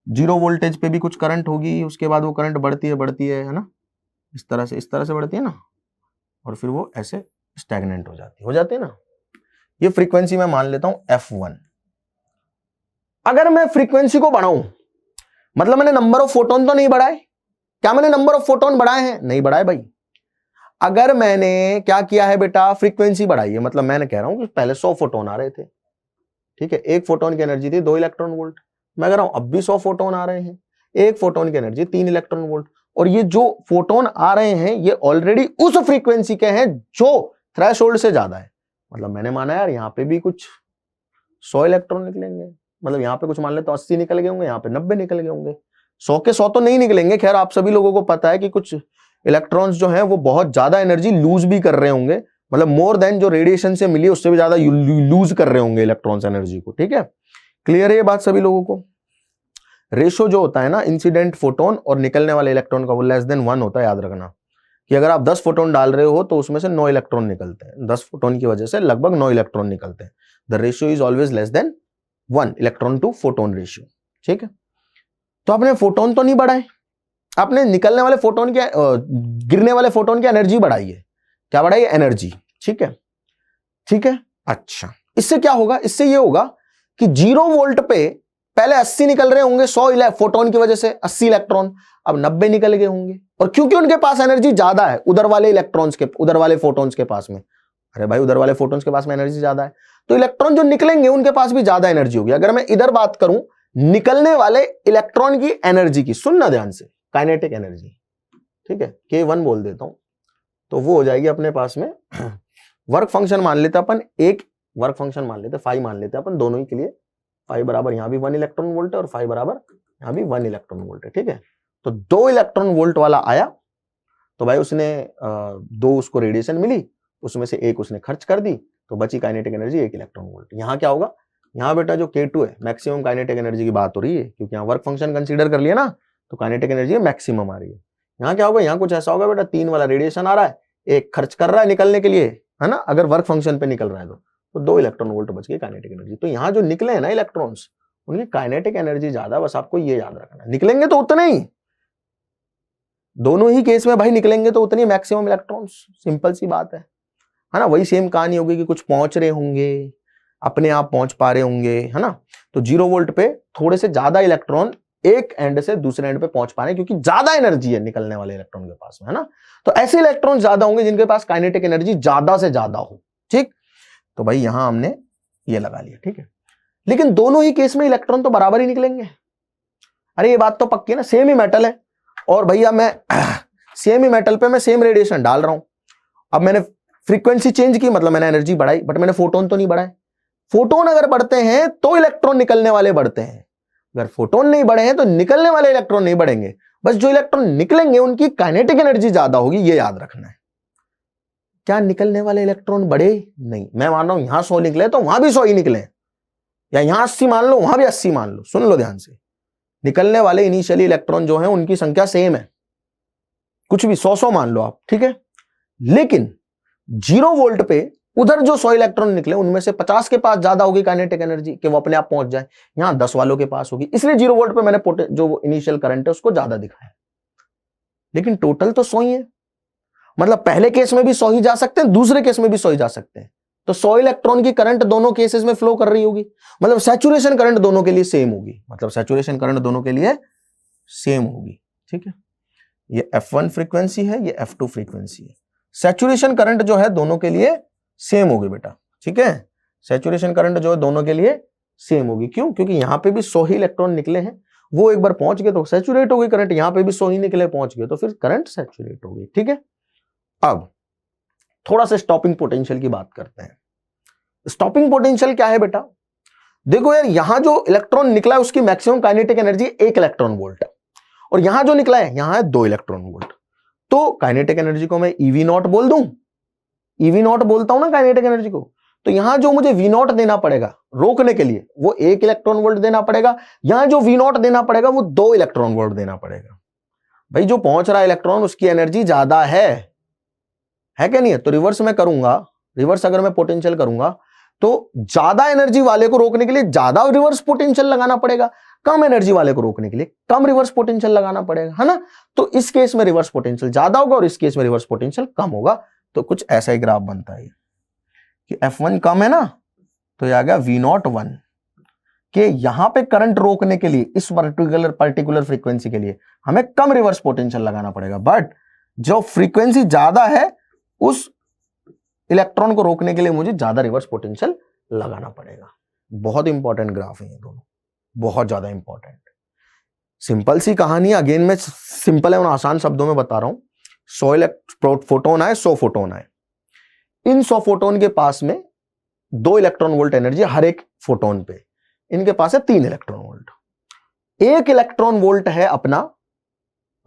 0 वोल्टेज पे भी कुछ करंट होगी, उसके बाद वो करंट बढ़ती है ना, इस तरह से बढ़ती है ना, और फिर वो ऐसे स्टैग्नेंट हो जाती है ना। ये फ्रीक्वेंसी मैं मान लेता हूं F1। अगर मैं फ्रीक्वेंसी को बढ़ाऊं, मतलब मैंने नंबर ऑफ फोटोन तो नहीं बढ़ाए। क्या मैंने नंबर ऑफ फोटोन बढ़ाए हैं, नहीं बढ़ाए भाई। अगर मैंने क्या किया है बेटा, फ्रीक्वेंसी बढ़ाई है, मतलब मैंने कह रहा हूं कि पहले 100 फोटोन आ रहे थे, ठीक है, एक फोटोन की एनर्जी थी 2 इलेक्ट्रॉन वोल्ट। मैं कह रहा हूं अब भी 100 फोटोन आ रहे हैं, एक फोटोन की एनर्जी 3 इलेक्ट्रॉन वोल्ट, और ये जो फोटोन आ रहे हैं ये ऑलरेडी उस फ्रीक्वेंसी के हैं जो थ्रेशोल्ड से ज्यादा है। मतलब मैंने माना यार यहाँ पे भी कुछ 100 इलेक्ट्रॉन निकलेंगे, मतलब यहाँ पे कुछ मान ले तो 80 निकल गए होंगे, यहाँ पे 90 निकल गए होंगे, 100 के 100 तो नहीं निकलेंगे। खैर आप सभी लोगों को पता है कि कुछ इलेक्ट्रॉन्स जो हैं वो बहुत ज्यादा एनर्जी लूज भी कर रहे होंगे, मतलब मोर देन जो रेडिएशन से मिली उससे भी ज्यादा लूज कर रहे होंगे इलेक्ट्रॉन्स एनर्जी को। ठीक है, क्लियर है ये बात सभी लोगों को। रेशो जो होता है ना इंसिडेंट फोटोन और निकलने वाले इलेक्ट्रॉन का, वो लेस देन 1 होता है। याद रखना कि अगर आप 10 फोटोन डाल रहे हो तो उसमें से 9 इलेक्ट्रॉन निकलते हैं, 10 फोटोन की वजह से लगभग 9 इलेक्ट्रॉन निकलते हैं। The ratio is always less than 1 electron to photon ratio. ठीक है, तो आपने फोटोन तो नहीं बढ़ाए, आपने निकलने वाले फोटोन के गिरने वाले फोटोन की एनर्जी बढ़ाई है। क्या बढ़ाई है, एनर्जी। ठीक है, ठीक है, अच्छा इससे क्या होगा, इससे ये होगा कि 0 वोल्ट पे पहले 80 निकल रहे होंगे 100 फोटोन की वजह से 80 इलेक्ट्रॉन, अब 90 निकल गए होंगे, और क्योंकि उनके पास एनर्जी ज्यादा है उधर वाले इलेक्ट्रॉन्स के, उधर वाले फोटोन्स के पास में, अरे भाई उधर वाले फोटोन्स के पास में एनर्जी ज्यादा है, तो इलेक्ट्रॉन जो निकलेंगे उनके पास भी ज्यादा एनर्जी होगी। अगर मैं इधर बात करूं निकलने वाले इलेक्ट्रॉन की एनर्जी की, सुनना ध्यान से, काइनेटिक एनर्जी, ठीक है, K1 बोल देता हूं, तो वो हो जाएगी अपने पास में वर्क फंक्शन मान लेते अपन, एक वर्क फंक्शन मान लेते, फाई मान लेते अपन दोनों ही के लिए। फाई बराबर यहां भी 1 इलेक्ट्रॉन वोल्ट है और फाई बराबर यहां भी 1 इलेक्ट्रॉन वोल्ट है। ठीक है, तो 2 इलेक्ट्रॉन वोल्ट वाला आया, तो भाई उसने 2 उसको रेडिएशन मिली, उसमें से एक उसने खर्च कर दी, तो बची काइनेटिक एनर्जी 1 इलेक्ट्रॉन वोल्ट। यहां क्या होगा, यहां बेटा जो K2 है मैक्सिमम काइनेटिक एनर्जी की बात हो रही है, क्योंकि यहां वर्क फंक्शन कंसीडर कर लिया ना, तो काइनेटिक एनर्जी मैक्सिमम आ रही है। यहाँ क्या होगा, यहाँ कुछ ऐसा होगा बेटा, 3 वाला रेडिएशन आ रहा है, एक खर्च कर रहा है निकलने के लिए, है ना, अगर वर्क फंक्शन पे निकल रहा है तो 2 इलेक्ट्रॉन वोल्ट बच गई काइनेटिक एनर्जी। तो यहाँ जो निकले हैं ना इलेक्ट्रॉन्स, उनकी काइनेटिक एनर्जी ज्यादा, बस आपको ये याद रखना, निकलेंगे तो उतने ही, दोनों ही केस में भाई निकलेंगे तो उतनी मैक्सिमम इलेक्ट्रॉन्स, सिंपल सी बात है ना। वही सेम कहानी होगी कि कुछ पहुंच रहे होंगे, अपने आप पहुंच पा रहे होंगे, है ना, तो 0 वोल्ट पे थोड़े से ज्यादा इलेक्ट्रॉन एक एंड से दूसरे एंड पे पहुंच पा रहे हैं, क्योंकि ज्यादा एनर्जी है निकलने वाले इलेक्ट्रॉन के पास में, है ना, तो ऐसे इलेक्ट्रॉन ज्यादा होंगे जिनके पास काइनेटिक एनर्जी ज्यादा से ज्यादा हो। ठीक, तो भाई यहां हमने ये लगा लिया। ठीक है, लेकिन दोनों ही केस में इलेक्ट्रॉन तो बराबर ही निकलेंगे। अरे ये बात तो पक्की है ना, सेम ही मेटल है, और भैया मैं सेम ही मेटल पे मैं सेम रेडिएशन डाल रहा हूं। अब मैंने फ्रीक्वेंसी चेंज की, मतलब मैंने एनर्जी बढ़ाई, बट मैंने फोटोन तो नहीं बढ़ाए। फोटोन अगर बढ़ते हैं तो इलेक्ट्रॉन निकलने वाले बढ़ते हैं, अगर फोटोन नहीं बढ़े हैं तो निकलने वाले इलेक्ट्रॉन नहीं बढ़ेंगे। बस जो इलेक्ट्रॉन निकलेंगे उनकी काइनेटिक एनर्जी ज्यादा होगी, ये याद रखना है। क्या निकलने वाले इलेक्ट्रॉन बढ़े? नहीं, मैं मान रहा हूं यहां 100 निकले तो वहां भी 100 ही निकले, या यहां 80 मान लो, वहां भी 80 मान लो, सुन लो ध्यान से, निकलने वाले इनिशियली इलेक्ट्रॉन जो है उनकी संख्या सेम है, कुछ भी 100 मान लो आप, ठीक है। लेकिन 0 वोल्ट पे उधर जो 100 इलेक्ट्रॉन निकले उनमें से 50 के पास ज्यादा होगी काइनेटिक एनर्जी कि वो अपने आप पहुंच जाए, यहां 10 वालों के पास होगी, इसलिए 0 वोल्ट पे मैंने जो इनिशियल करंट है उसको ज्यादा दिखाया। लेकिन टोटल तो 100 ही है, मतलब पहले केस में भी 100 ही जा सकते हैं, दूसरे केस में भी 100 ही जा सकते हैं, तो 100 इलेक्ट्रॉन की करंट दोनों केसेस में फ्लो कर रही होगी, मतलब सैचुरेशन करंट दोनों के लिए सेम होगी, मतलब सैचुरेशन करंट दोनों के लिए सेम होगी, ठीक है। ये F1 फ्रीक्वेंसी है, ये F2 फ्रीक्वेंसी है, सैचुरेशन करंट जो है दोनों के लिए सेम होगी बेटा, ठीक है। सैचुरेशन करंट जो है दोनों के लिए सेम होगी, क्यों? क्योंकि यहां पे भी 100 ही इलेक्ट्रॉन निकले हैं, वो एक बार पहुंच गए तो सैचुरेट हो गई करंट, यहां पे भी 100 ही निकले पहुंच गए तो फिर करंट सैचुरेट हो गई, ठीक है। अब थोड़ा सा स्टॉपिंग पोटेंशियल की बात करते हैं। स्टॉपिंग पोटेंशियल क्या है बेटा? देखो यार, यहां जो इलेक्ट्रॉन निकला है उसकी maximum kinetic energy 1 electron volt है, और यहां जो निकला है यहां है 2 इलेक्ट्रॉन वोल्ट, तो काइनेटिक एनर्जी को मैं EV0 बोल दूं, EV0 बोलता हूं ना काइनेटिक एनर्जी को, तो यहां जो मुझे V0 देना पड़ेगा रोकने के लिए वो 1 इलेक्ट्रॉन वोल्ट देना पड़ेगा, यहां जो V0 देना पड़ेगा वो 2 इलेक्ट्रॉन वोल्ट देना पड़ेगा। भाई जो पहुंच रहा है इलेक्ट्रॉन उसकी एनर्जी ज्यादा है क्या नहीं है? तो रिवर्स में करूंगा, रिवर्स अगर मैं पोटेंशियल करूंगा तो ज्यादा एनर्जी वाले को रोकने के लिए ज्यादा रिवर्स पोटेंशियल लगाना पड़ेगा, कम एनर्जी वाले को रोकने के लिए कम रिवर्स पोटेंशियल लगाना पड़ेगा, है ना। तो इस केस में रिवर्स पोटेंशियल ज्यादा होगा और इस केस में रिवर्स पोटेंशियल कम होगा, तो कुछ ऐसा ही ग्राफ बनता है कि F1 कम है ना, तो ये आ गया V01 कि यहां पे करंट रोकने के लिए इस पर्टिकुलर फ्रीक्वेंसी के लिए हमें कम रिवर्स पोटेंशियल लगाना पड़ेगा, बट जो फ्रीक्वेंसी ज्यादा है उस इलेक्ट्रॉन को रोकने के लिए मुझे ज्यादा रिवर्स पोटेंशियल लगाना पड़ेगा। बहुत इंपॉर्टेंट ग्राफ है ये दोनों, बहुत ज्यादा इंपॉर्टेंट। सिंपल सी कहानी, अगेन मैं सिंपल है और आसान शब्दों में बता रहा हूं। 100 फोटोन आए, 100 फोटोन आए, इन 100 फोटोन के पास में 2 इलेक्ट्रॉन वोल्ट एनर्जी हर एक फोटोन पे, इनके पास है 3 इलेक्ट्रॉन वोल्ट, 1 इलेक्ट्रॉन वोल्ट है अपना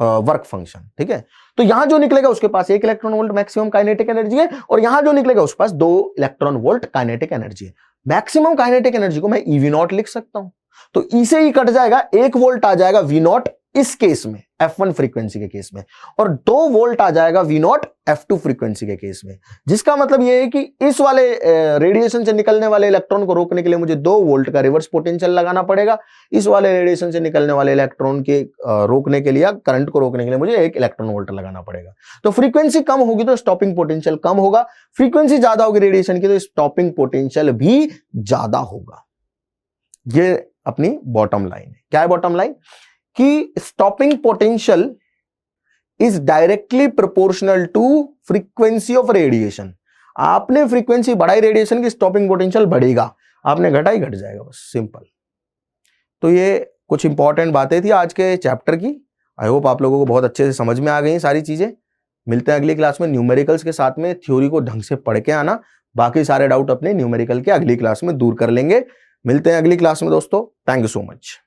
वर्क फंक्शन, ठीक है। तो यहां जो निकलेगा उसके पास 1 electron volt maximum kinetic energy है, और यहां जो निकलेगा उसके पास 2 इलेक्ट्रॉन वोल्ट काइनेटिक एनर्जी है। मैक्सिमम काइनेटिक एनर्जी को मैं EV0 लिख सकता हूं, तो E से ही कट जाएगा, 1 वोल्ट आ जाएगा V0 इस केस में F1 फ्रीक्वेंसी के केस में, और 2 वोल्ट आ जाएगा V0 F2 फ्रीक्वेंसी के केस में, जिसका मतलब यह है कि इस वाले रेडिएशन से निकलने वाले इलेक्ट्रॉन को रोकने के लिए मुझे 2 वोल्ट का रिवर्स पोटेंशियल लगाना पड़ेगा, इस वाले रेडिएशन से निकलने वाले इलेक्ट्रॉन के रोकने के लिए, करंट को रोकने के लिए मुझे 1 इलेक्ट्रॉन वोल्ट लगाना पड़ेगा। तो फ्रीक्वेंसी कम होगी तो स्टॉपिंग पोटेंशियल कम होगा, फ्रीक्वेंसी ज्यादा होगी रेडिएशन की तो स्टॉपिंग पोटेंशियल भी ज्यादा होगा। ये अपनी बॉटम लाइन है। क्या है बॉटम लाइन? कि stopping potential is directly proportional to frequency of radiation. आपने फ्रीक्वेंसी बढ़ाई रेडिएशन की, स्टॉपिंग पोटेंशियल बढ़ेगा, आपने घटाई घट जाएगा, बस सिंपल। तो ये कुछ इंपॉर्टेंट बातें थी आज के चैप्टर की। आई होप आप लोगों को बहुत अच्छे से समझ में आ गई सारी चीजें। मिलते हैं अगली क्लास में न्यूमेरिकल्स के साथ में, थ्योरी को ढंग से पढ़ के आना, बाकी सारे डाउट अपने न्यूमेरिकल के अगली क्लास में दूर कर लेंगे। मिलते हैं अगली क्लास में दोस्तों, थैंक यू सो मच।